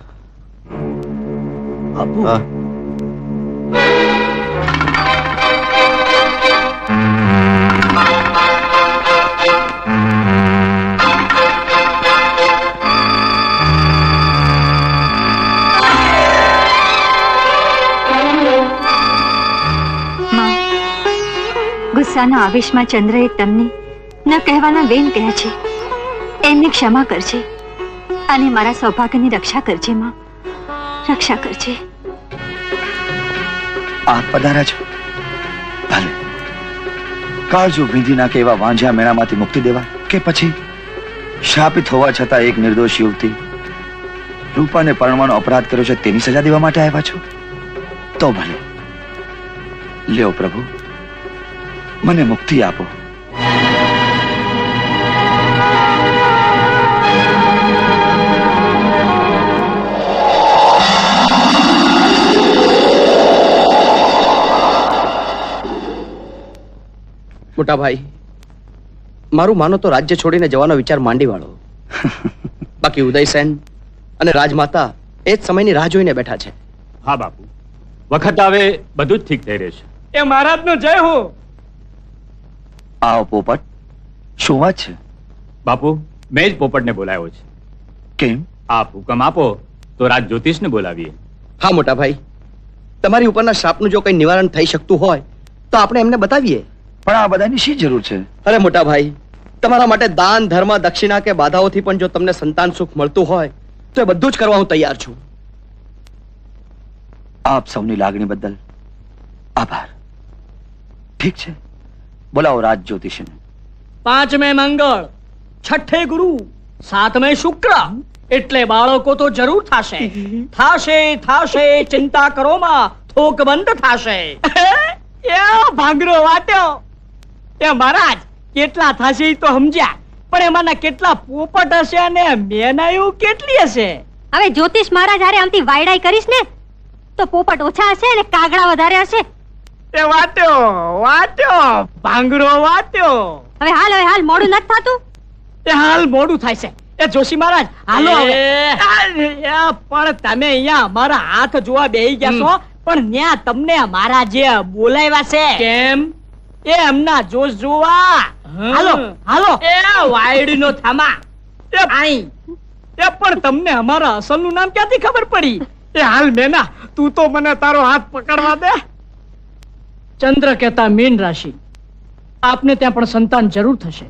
બાપુ, ગુસ્સાના આવેશમાં ચંદ્રએ તમને ન કહેવાના વેણ કહ્યા છે. એમની ક્ષમા કરજે અને મારા સૌભાગ્યની રક્ષા કરજે માં, રક્ષા કરજે. આપ પધાર્યા છો. ભલે કાળજો વિંધી નાખે એવા વાંઝા મેળામાંથી મુક્તિ દેવા, કે પછી શાપિત હોવા છતાં એક નિર્દોષ યુવતી રૂપાને પરણવાનો અપરાધ કર્યો છે તેની સજા દેવા માટે આવ્યા છો? તો ભલે, લ્યો પ્રભુ, મને મુક્તિ આપો. મોટા ભાઈ, મારું માનો તો રાજ્ય છોડીને જવાનો વિચાર માંડી વાળો. બાકી ઉદયસેન અને રાજમાતા એ જ સમયની રાહ જોઈને બેઠા છે. હા બાપુ, વખત આવે બધું જ ઠીક થઈ રહેશે. એ મહારાજનો જય હો. આવો પોપટ, શું વાત છે? બાપુ, મેં જ પોપટને બોલાવ્યો છે. કેમ? આપ હુકમ આપો તો રાજ જ્યોતિષને બોલાવીએ. હા મોટા ભાઈ, તમારી ઉપરના શાપનું જો કંઈ નિવારણ થઈ શકતું હોય તો આપણે એમને બતાવીએ. પણ આ બધાની શી જરૂર છે? અરે મોટા ભાઈ, તમારા માટે દાન, ધર્મ, દક્ષિણા કે બાધાઓથી પણ જો તમને સંતાન સુખ મળતું હોય તો એ બધું જ કરવા હું તૈયાર છું. આપ સૌની લાગણી બદલ આભાર. ઠીક છે, બોલાવો રાજ જ્યોતિષને. 5મે મંગળ, 6ઠે ગુરુ, 7મે શુક્ર, એટલે બાળકો તો જરૂર થશે. થશે, ચિંતા કરો માં, થોક બંધ થશે. એ ભાંગરો વાટ્યો. એ મહારાજ, કેટલા થશે ઈ તો સમજ્યા, પણ એમાંના કેટલા પોપટ હશે અને મેનાયું કેટલી હશે? હવે જ્યોતિષ મહારાજ હારે આમથી વાયડાઈ કરીશ ને તો પોપટ ઓછા હશે અને કાગડા વધારે હશે. એ વાટ્યો, ભાંગરો વાટ્યો. હવે હાલ મોડું નથી થતું. એ હાલ મોડું થાય છે. એ જોશી મહારાજ, હાલો હવે. પણ તમે અહીંયા અમારા હાથ જોવા બેહી ગયા છો, પણ ન્યા તમને અમારા જે બોલાવ્યા છે કેમ? એ એમના જોશ જોવા. હાલો એ વાયડીનો થામા. એ આઈ. એ પણ તમને અમારા અસલનું નામ ક્યાંથી ખબર પડી? એ હાલ મેના, તું તો મને તારો હાથ પકડવા દે. ચંદ્ર કહેતા મીન રાશિ, આપને ત્યાં પણ સંતાન જરૂર થશે,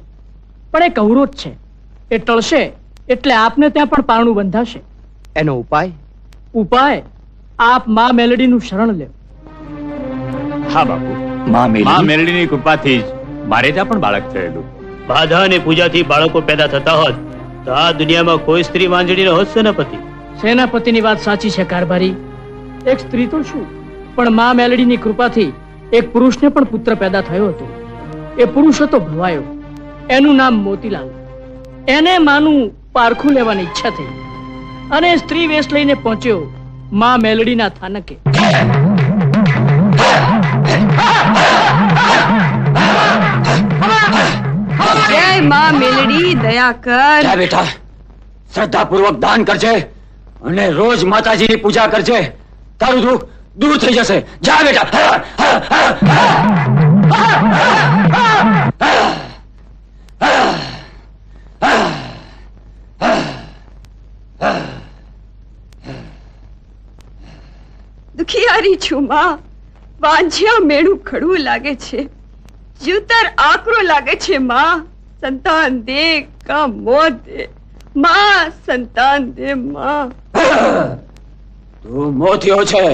પણ એક અવરોધ છે. એ ટળશે એટલે આપને ત્યાં પણ પારણું બંધાશે. એનો ઉપાય? આપ માં મેલડીનું શરણ લે. હા બાપુ, માં મેલડીની કૃપાથી જ મારે ત્યાં પણ બાળક થયેલું. બાધા અને પૂજાથી બાળકો પેદા થતા હોત તો આ દુનિયામાં કોઈ સ્ત્રી વાંજળીનો હોત સેનાપતિ. સેનાપતિની વાત સાચી છે કારભારી. એક સ્ત્રી તો શું, પણ માં મેલડીની કૃપાથી એક પુરુષને પણ પુત્ર પેદા થયો હતો. એ પુરુષ હતો ભવાયો. એનું નામ મોતીલાલ. એને માનું પારખું લેવાની ઈચ્છા થઈ અને સ્ત્રી વેશ લઈને પહોંચ્યો માં મેલડીના થાનકે. જય માં મેલડી, દયા કર. જા બેટા, શ્રદ્ધાપૂર્વક દાન કરજે અને રોજ માતાજીની પૂજા કરજે. તારું દુઃખ દૂર થઈ જશે. જા બેટા. દુખિયારી છું માં, વાંઝ્યા મેળું ખડવું લાગે છે, જીવતર આકરો લાગે છે માં. સંતાન દે કા મોત દે માં, સંતાન દે માં. તું મોતીઓ છે,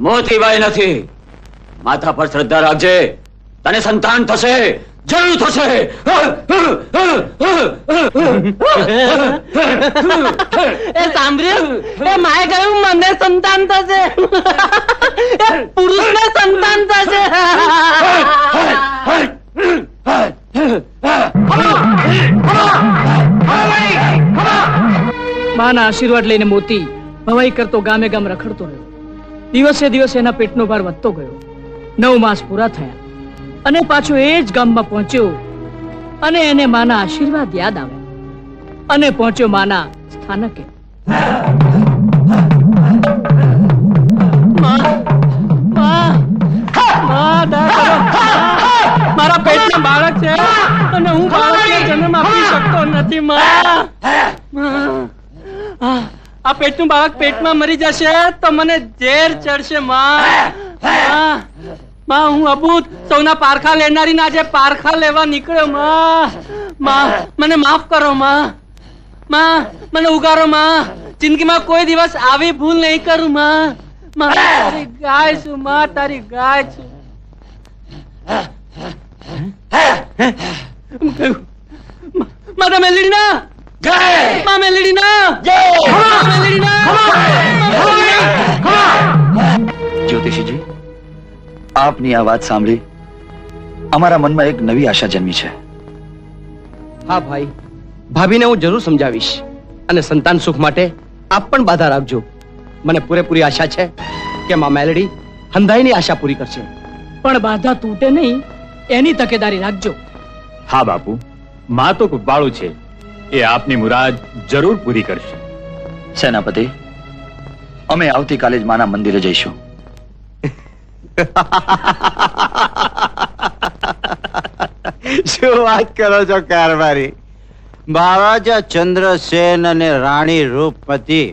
મોતીબાઈ નથી. માથા પર શ્રદ્ધા રાખજે, તને સંતાન થશે, જરૂર થશે. એ સાંભળ્યું? એ માએ કહ્યું મને સંતાન થશે. એ પુરુષને સંતાન થશે. માના આશીર્વાદ લઈને મોતી ભવાઈ કરતો ગામે ગામ રખડતો રહ્યો. દિવસે દિવસે એના પેટનો ભાર વધતો ગયો. 9 માસ પૂરા થયા અને પાછો એ જ ગામમાં પહોંચ્યો અને એને માના આશીર્વાદ યાદ આવ્યા અને પહોંચ્યો માના સ્થાનકે. મારા પેટમાં બાળક છે અને હું બાળકને જન્મ આપી શકતો નથી. આ પેટનું બાળક પેટમાં મરી જશે તો મને ઝેર ચડશે. માં હું અબૂત સૌના પારખા લેનારી ના જે પારખા લેવા નીકળ્યો માં માં મને માફ કરો માં માં મને ઉગારો માં જિંદગીમાં કોઈ દિવસ આવી ભૂલ નહીં કરું માં માં તારી ગાય છું માં તારી ગાય છું માતા મેલડી ના માં મેલડી ના મેલડી ના જ્યોતિષીજી, આપની આ વાત સાંભળી અમારા મનમાં એક નવી આશા જન્મી છે. હા ભાઈ, ભાભીને હું જરૂર સમજાવીશ અને સંતાન સુખ માટે આપ પણ બાધા રાખજો. મને પૂરેપૂરી આશા છે કે માં મેલડી હંધાઈની આશા પૂરી કરશે. પણ બાધા તૂટે નહીં એની તકેદારી રાખજો. હા બાપુ, માં તો કૃપાળુ છે, એ આપની મુરાદ જરૂર પૂરી કરશે. સેનાપતિ, અમે આવતીકાલે જ માના મંદિરે જઈશું. શું વાત કરો છો કારભારી? મહારાજા ચંદ્રસેન અને રાણી રૂપમતી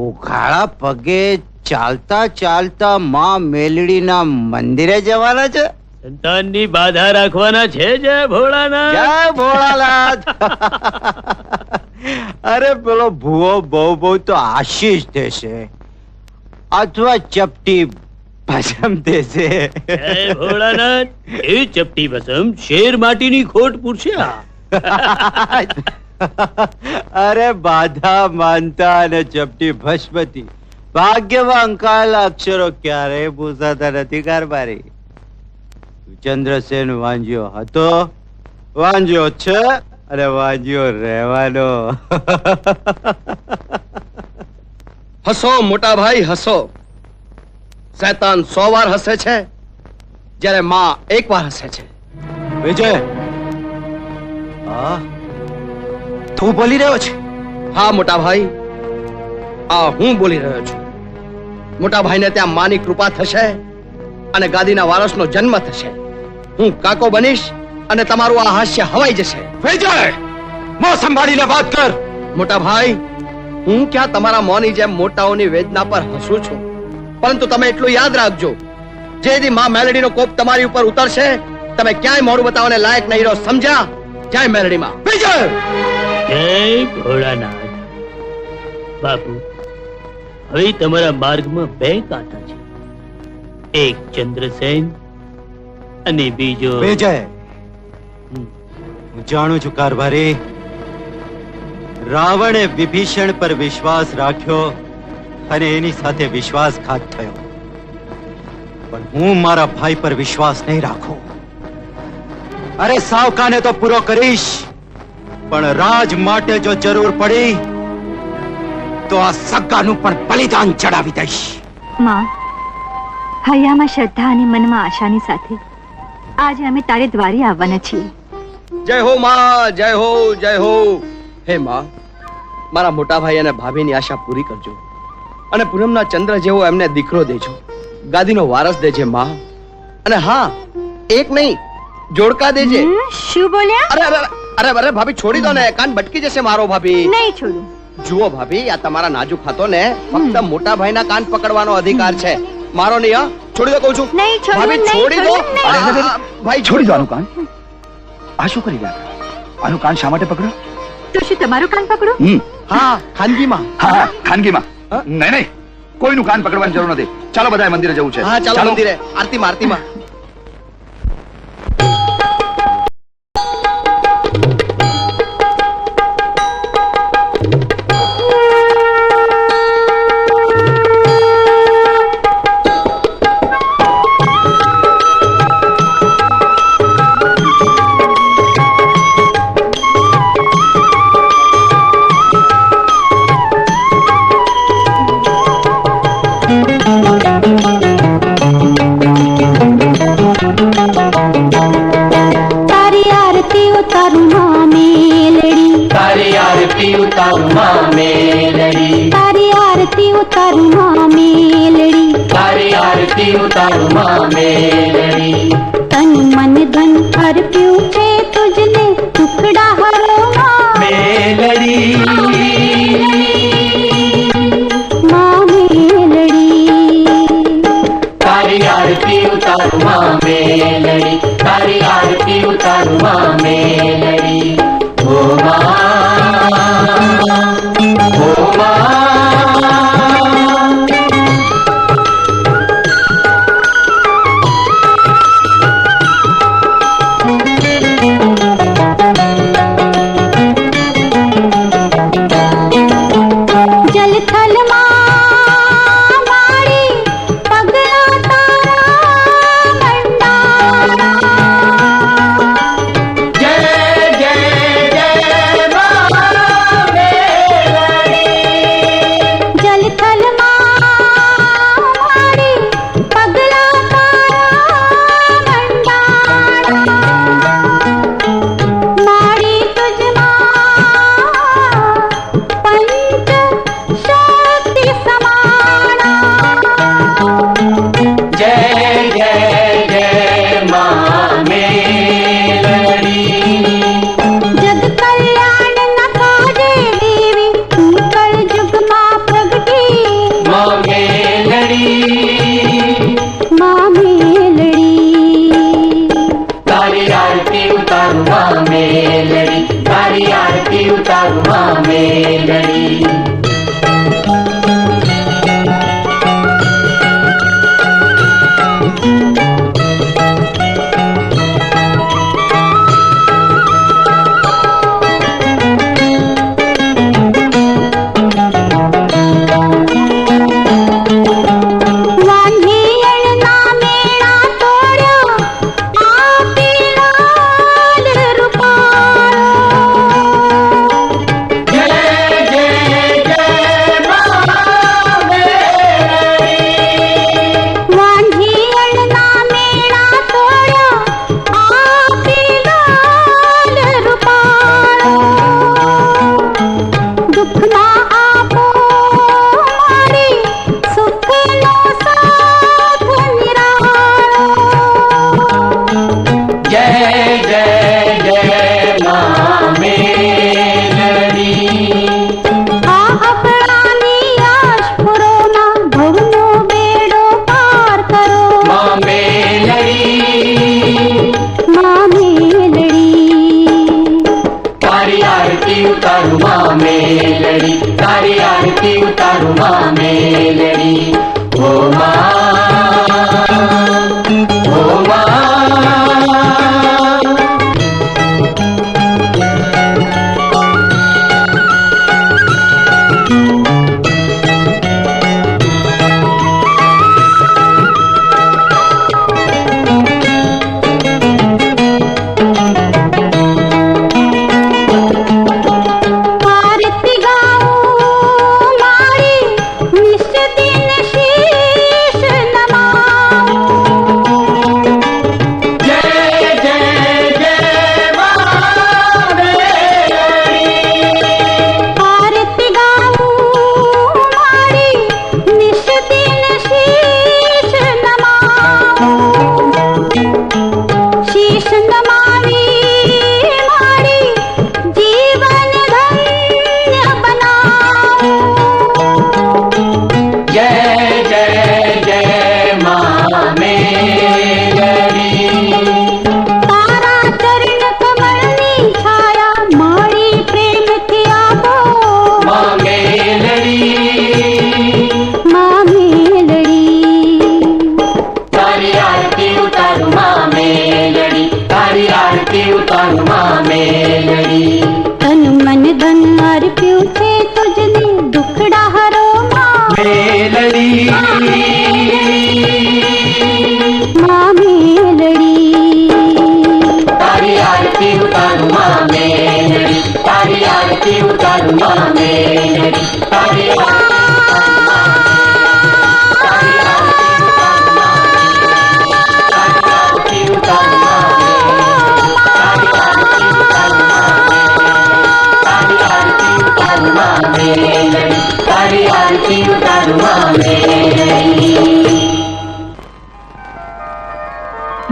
ઉઘાડા પગે ચાલતા ચાલતા માં મેલડીના મંદિરે જવાના છે. સંતાનની બાધા રાખવાના છે. જય ભોળાનાથ, જય ભોળાનાથ. અરે પેલો ભૂવો બહુ તો આશીષ દેશે અથવા ચપટી ભસમ દેશે. જય ભોળાનાથ. એ ચપટી ભસમ શેર માટીની ખોટ પૂરશે. અરે બાધા માનતા અને ચપટી ભસ્મતી ભાગ્યમાં અંકાયેલા અક્ષરો ક્યારેય ભૂસાતા નથી કારભારી. ચંદ્રસેન વાંજ્યો હતો, વાંજ્યો છે અને વાંજ્યો રહેવાનો. હસો મોટા ભાઈ હસો. શૈતાન 100 વાર હસે છે જ્યારે માં એક વાર હસે છે. વિજય, તું બોલી રહ્યો છે? હા મોટા ભાઈ, આ હું બોલી રહ્યો છું. મોટા ભાઈને ત્યાં માની કૃપા થશે અને ગાદીના વારસનો જન્મ થશે. હું કાકો બનીશ અને તમારું આ હાસ્ય હવાઈ જશે. વિજય, મોં સંભાળીને વાત કર. મોટા ભાઈ, હું ક્યાં તમારા મોંની જેમ મોટાઓની વેદના પર હસું છું, પરંતુ તમે એટલું યાદ રાખજો, જે દી માં મેલડીનો કોપ તમારી ઉપર ઉતરશે તમે ક્યાંય મોઢું બતાવવાને લાયક નહીં રહો. સમજ્યા? જય મેલડી માં. વિજય, જય ભોળાનાથ. બાપુ, હવે તમારા માર્ગમાં 2 કાંટા છે. એક ચંદ્રસેન અને બીજો વિજય. હું જાણું છું કારભારી, રાવણે વિભીષણ પર વિશ્વાસ રાખ્યો અને એની સાથે વિશ્વાસઘાત થયો. પણ હું મારા ભાઈ પર વિશ્વાસ નહીં રાખું. અરે સાવકાને તો પૂરો કરીશ, પણ રાજ માટે જો જરૂર પડી તો આ સગાનું પણ બલિદાન ચડાવી દઈશ. માં, હૈયામાં શ્રદ્ધા અને મનમાં આશાની સાથે આજે અમે તારે દ્વારે આવવાના છીએ. જય હો માં, જય હો, જય હો. હે માં, મારા મોટા ભાઈ અને ભાભીની આશા પૂરી કરજો અને પૂનમના ચંદ્ર જેવો એમને દીકરો દેજો. ગાદીનો વારસ દેજે માં. અને હા, એક નહીં, જોડકા દેજે. શું બોલ્યા? અરે અરે અરે અરે ભાભી છોડી દો ને, કાન ભટકી જશે મારો. ભાભી નહીં છોડું. જુઓ ભાભી, આ તમારા નાજુક હાથોને ફક્ત મોટા ભાઈના કાન પકડવાનો અધિકાર છે, મારો નહીં. હા, છોડી દો કહું છું. નહીં છોડું, ભાભી નહીં છોડી દો. છોડું, નહીં. અરે, ભાઈ છોડી દો આનું કાન. આ શું કરી રહ્યા? આનું કાન શા માટે પકડો? તો શું તમારું કાન પકડું? હા, ખાનગીમાં. હા, ખાનગીમાં. નહીં નહીં, કોઈનું કાન પકડવાની જરૂર નથી. ચાલો બધા મંદિરે જવું છે. હા, ચાલો મંદિરે. આરતીમાં, આરતીમાં. तन मन धन अर्प्યું છે તુજને ટુકડા હરો મેલડી માં મેલડી તારી આરતી ઉતારું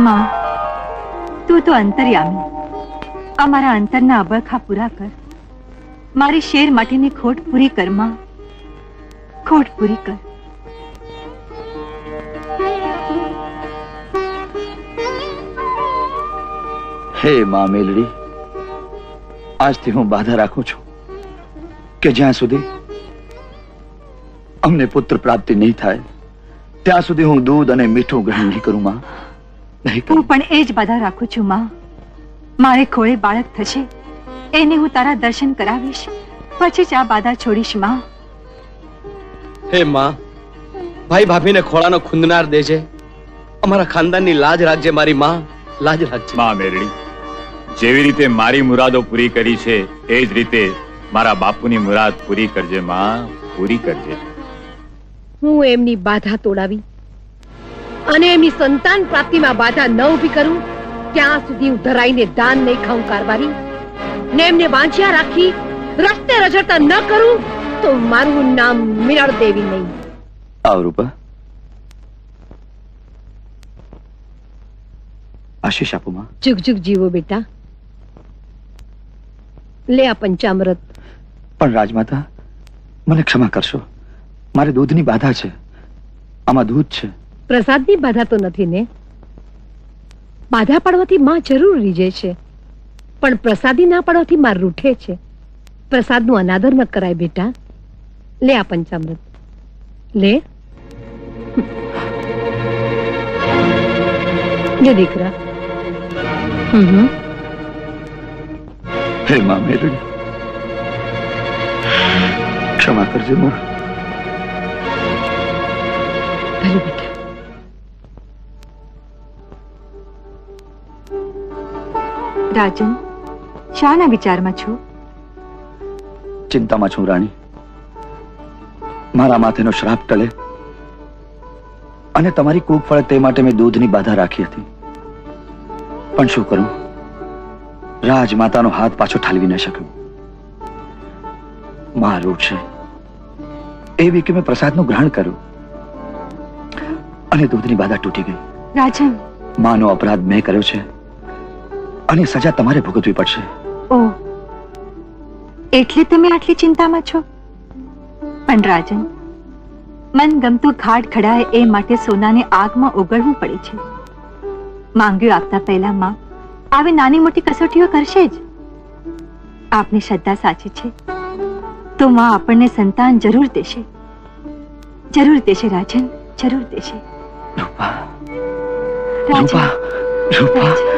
માં, તું તો અંતર્યામી, અમારા અંતરના અબરખા પૂરા કર. મારી શેર માટેની ખોટ પૂરી કર માં, ખોટ પૂરી કર. હે મા મેલડી, આજથી હું બાધા રાખું છું કે જ્યાં સુધી અમને પુત્ર પ્રાપ્તિ નહીં થાય ત્યાં સુધી હું દૂધ અને મીઠું ગ્રહણ નહીં કરું માં. હું પણ એ જ બાધા રાખું છું માં. મારે ખોળે બાળક થશે, એને હું તારા દર્શન કરાવીશ, પછી જ આ બાધા છોડીશ માં. હે માં, ભાઈ ભાભીને ખોળાનો ખૂંદનાર દેજે. અમારા ખાનદાનની લાજ રાખજે મારી માં, લાજ રાખજે. માં મેરડી, જેવી રીતે મારી મુરાદો પૂરી કરી છે એ જ રીતે મારા બાપુની મુરાદ પૂરી કરજે માં, પૂરી કરજે. હું એમની બાધા તોડાવી અને એમની સંતાન પ્રાપ્તિમાં બાધા ન ઊભી કરું ત્યાં સુધી હું ધરાઈને દાન નહીં ખાઉં કારભારી. ને એમને વાંચ્યા રાખી રસ્તે રઝળતા ન કરું તો મારું નામ મિનળ દેવી નહીં. આવ રૂપા, આશીષ આપો માં. જુગ જુગ જીવો બેટા. લે આ પંચામૃત. પણ રાજમાતા, મને ક્ષમા કરશો, મારે દૂધની બાધા છે. આમાં દૂધ છે. પ્રસાદની બાધા તો નથી ને? બાધા પાડવાથી માં જરૂર રીઝે છે, પણ પ્રસાદી ના પાડવાથી માં રૂઠે છે. પ્રસાદનું અનાદર ન કરાય બેટા. લે આ પંચામૃત લે. લે દીકરા. હે મા મેરડી, ક્ષમા કરજે માં. ભલે બેટા. રાજન, શાના વિચારમાં છો? ચિંતામાં છું રાણી. મારા માથેનો શ્રાપ ટળે અને તમારી કૂક ફળે તે માટે મેં દૂધની બાધા રાખી હતી. પણ શું કરું, રાજમાતાનો હાથ પાછો ઠાલવી ન શક્યો. મારું છે એવી કે મેં પ્રસાદનું ગ્રહણ કર્યું અને દૂધની બાધા તૂટી ગઈ. રાજન, માનો અપરાધ મેં કર્યો છે અને સજા તમારે ભોગવવી પડશે. ઓહ, એટલે તમે આટલી ચિંતામાં છો? પણ રાજન, મન ગમતું ઘાટ ખડાય એ માટે સોનાને આગમાં ઓગળવું પડે છે. માંગ્યું આપતા પહેલા માં આવી નાની મોટી કસોટીઓ કરશે જ. આપની શ્રદ્ધા સાચી છે તો માં આપણને સંતાન જરૂર દેશે, જરૂર દેશે રાજન, જરૂર દેશે. રૂપા, રાજન, રૂપા, રૂપા. રાજન.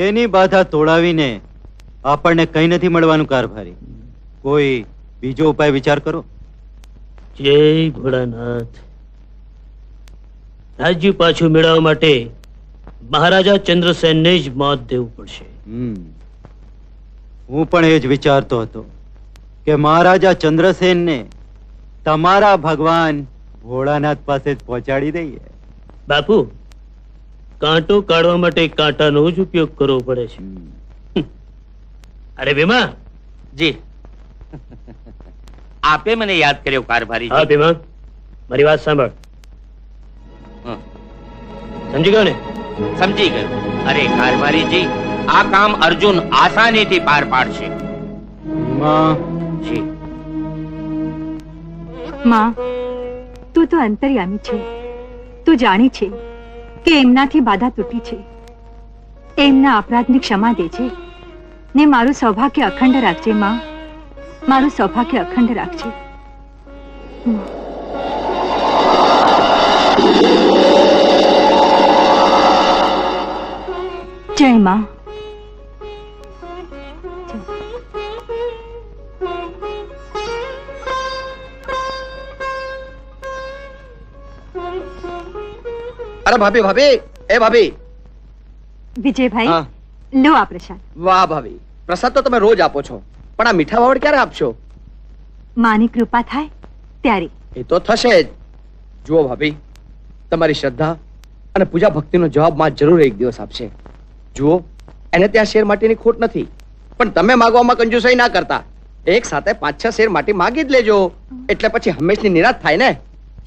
એની બાધા તોડાવીને આપણને કઈ નથી મળવાનું કારભારી. કોઈ બીજો ઉપાય વિચાર કરો. જય ભોળાનાથ. રાજ્ય પાછું મેળવવા માટે મહારાજા ચંદ્રસેનને જ મોત દેવું પડશે. હું પણ એ જ વિચારતો હતો કે મહારાજા ચંદ્રસેનને તમારા ભગવાન ભોળાનાથ પાસે જ પહોંચાડી દઈએ. બાપુ, કાંટો કાઢવા માટે કાંટાનો જ ઉપયોગ કરવો પડે છે. અરે ભીમા. જી. આપે મને યાદ કર્યો કારભારી. હા ભીમા, મારી વાત સાંભળ. સમજી ગયો ને? સમજી ગયો. અરે કારભારીજી, આ કામ અર્જુન આસાનીથી પાર પાડશે. જી. માં, તું તો અંતર્યામી છે. તું જાણી છે કે એમનાથી બાધા તૂટી છે. એમના અપરાધની ક્ષમા દે છે ને મારું સૌભાગ્ય અખંડ રાખજે માં, મારું સૌભાગ્ય અખંડ રાખજે. જય માં. અરે ભાભી, ભાભી, એ ભાભી. વિજયભાઈ, લો આ પ્રસાદ. વાહ ભાભી, પ્રસાદ તો તમે રોજ આપો છો, પણ આ મીઠા વાવડ ક્યારે આપશો? માની કૃપા થાય ત્યારે. એ તો થશે જ. જુઓ ભાભી, તમારી શ્રદ્ધા અને પૂજા ભક્તિનો જવાબ માં જરૂર એક દિવસ આપશે. જુઓ, એને ત્યાં શેર માટીની ખોટ નથી, પણ તમે માગવામાં કંજૂસાઈ ના કરતા. એક સાથે 5-6 શેર માટી માગી જ લેજો, એટલે પછી હંમેશની નિરાશ થાય ને.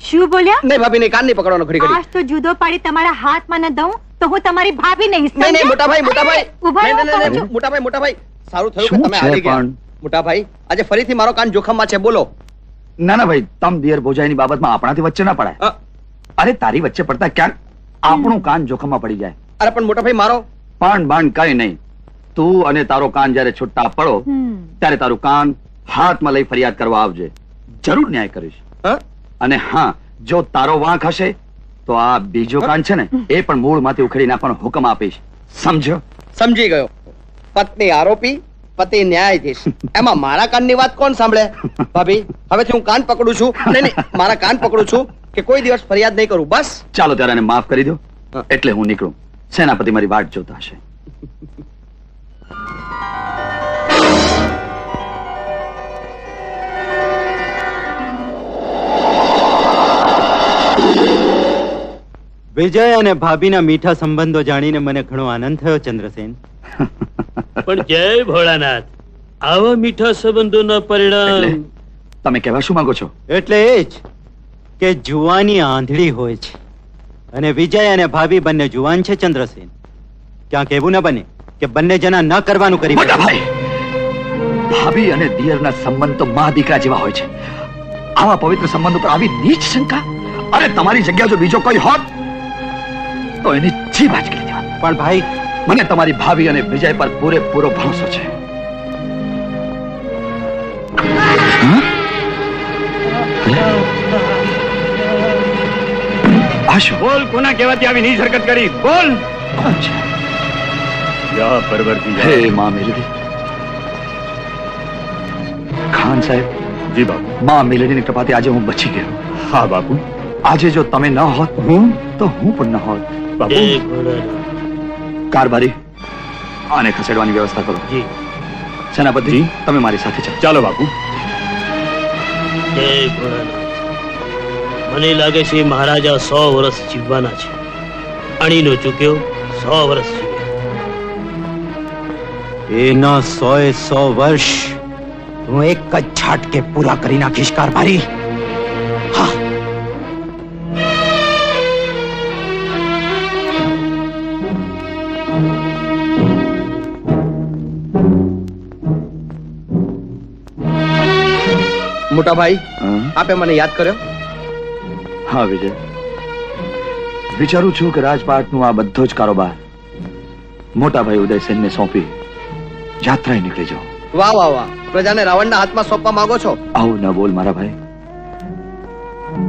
શું બોલ્યા? નહીં ભાભી, ને કાન નહીં પકડવાનો ઘડી ઘડી. આજ તો જુદો પાડી તમારા હાથમાં ન દઉં તો હું તમારી ભાભી નહીં. નહીં નહીં મોટાભાઈ, મોટાભાઈ, ઉભા રહો, નહીં, નહીં, કહું નહીં, છું. મોટાભાઈ, મોટાભાઈ, સારું થયું કે શું તમે છે આવી ગયા. પણ? મોટાભાઈ, આજે ફરીથી મારો કાન જોખમમાં છે, બોલો. ના ના ભાઈ, તમ દિયર ભોજાઈની બાબતમાં આપણાથી વચ્ચે ના પડાય. અ, અરે તારી વચ્ચે પડતા ક્યાંક આપણું કાન જોખમમાં પડી જાય. અરે પણ મોટાભાઈ, મારો પણ બાણ કઈ નહીં. તું અને તારો કાન જયારે છૂટા પડો ત્યારે તારું કાન હાથમાં લઈ ફરિયાદ કરવા આવજે. જરૂર ન્યાય કરીશ. હ? અને હા, જો તારો વાંક હશે તો આ બીજો કાન છે ને એ પણ મૂળમાંથી ઉખેડી નાખવાનો હુકમ આપીશ. સમજ્યો? સમજી ગયો. પત્ની આરોપી, પતિ ન્યાયાધીશ, એમાં મારા કાનની વાત કોણ સાંભળે? ભાભી, હવેથી હું કાન પકડું છું. નહીં નહીં, મારા કાન પકડું છું કે કોઈ દિવસ ફરિયાદ નહીં કરું, બસ. ચાલો ત્યારે એને માફ કરી દો, એટલે હું નીકળું. સેનાપતિ મારી વાટ જોતા હશે. વિજય અને ભાભીના મીઠા સંબંધો જાણીને મને ઘણો આનંદ થયો ચંદ્રસેન. પણ જય ભોળાનાથ, આવા મીઠા સંબંધોના પરિણામ. તમે કહેવા શું માંગો છો? એટલે એ જ કે જુવાની આંધળી હોય છે અને વિજય અને ભાભી બંને જુવાન છે ચંદ્રસેન. ક્યાંક એવું ન બને કે બંને જણા ન કરવાનું કરી મોટા ભાઈ, ભાભી અને દિયરના સંબંધ તો મા દીકરા જેવા હોય છે. આવા પવિત્ર સંબંધો પર આવી નીચ શંકા? અરે તમારી જગ્યા જો બીજો કોઈ હોત તો એની જીભ આંચકી લેવા. પણ ભાઈ, મને તમારી ભાભી અને વિજય પર પૂરેપૂરો ભરોસો છે. બોલ, કોના કહેવાથી આવી નીચ હરકત કરી? બોલ. કોણ છે? યા પરવરદી. હે માં મેલડી. ખાન સાહેબ. જી બાપુ. માં મેલડીની કૃપાથી આજે હું બચી ગયો. હા બાપુ. આજે જો તમે ન હોત તો હું પણ ન હોત. બાપુ. જય ભોળાનાથ. કારભારી, આને ખસેડવાની વ્યવસ્થા કરો. જી. સેનાપતિ, જી. તમે મારી સાથે ચાલો. ચાલો બાપુ. જય ભોળાનાથ. મને લાગે છે મહારાજા 100 વર્ષ જીવવાના છે. અણીનો ચૂક્યો 100 વર્ષ જીવે. એના 100 વર્ષ હું એક જ ઝાટકે પૂરા કરી નાખીશ કારભારી. હા. મોટા ભાઈ, હં? આપે મને યાદ કર્યો. હા વિજય, વિચારું છું કે રાજપાટનો આ બધો જ કારોબાર મોટા ભાઈ ઉદયસેનને સોંપી યાત્રાએ નીકળી જાઉં. વાહ વાહ વાહ, પ્રજાને રાવણના હાથમાં સોંપવા માંગો છો? આવું ન બોલ મારા ભાઈ.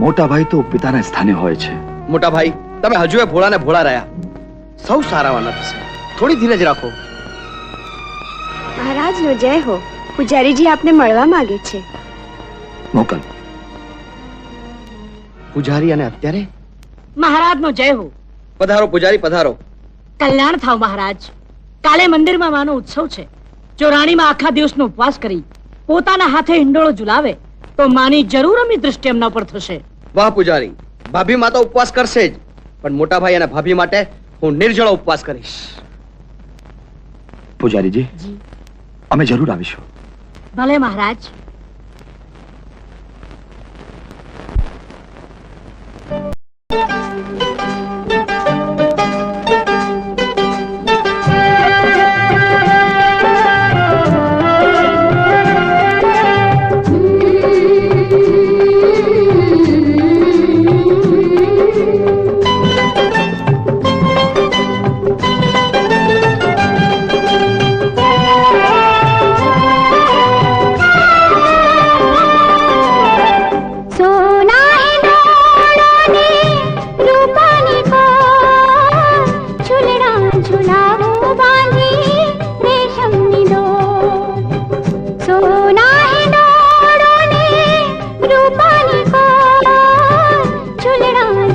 મોટા ભાઈ તો પિતાના સ્થાને હોય છે. મોટા ભાઈ, તમે હજુ એ ભોળાને ભોળા રહ્યા. સૌ સારાવાના થશે, થોડી ધીરજ રાખો. મહારાજનો જય હો. પૂજારીજી આપને મળવા માંગે છે. મોકલ. પૂજારી, અને અત્યારે મહારાજનો જય હો. પધારો પૂજારી, પધારો. કલ્યાણ થાવ મહારાજ. કાલે મંદિરમાં માનો ઉત્સવ છે. જો રાણીમાં આખા દિવસનો ઉપવાસ કરી પોતાના હાથે હિંડોળો ઝુલાવે તો માની જરૂર અમી દૃષ્ટિ એમના પર થશે. વાહ પૂજારી, ભાભી માં તો ઉપવાસ કરશે જ, પણ મોટા ભાઈ અને ભાભી માટે હું નિર્જળો ઉપવાસ કરીશ. પૂજારીજી, અમે જરૂર આવીશું. ભલે મહારાજ.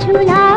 झूला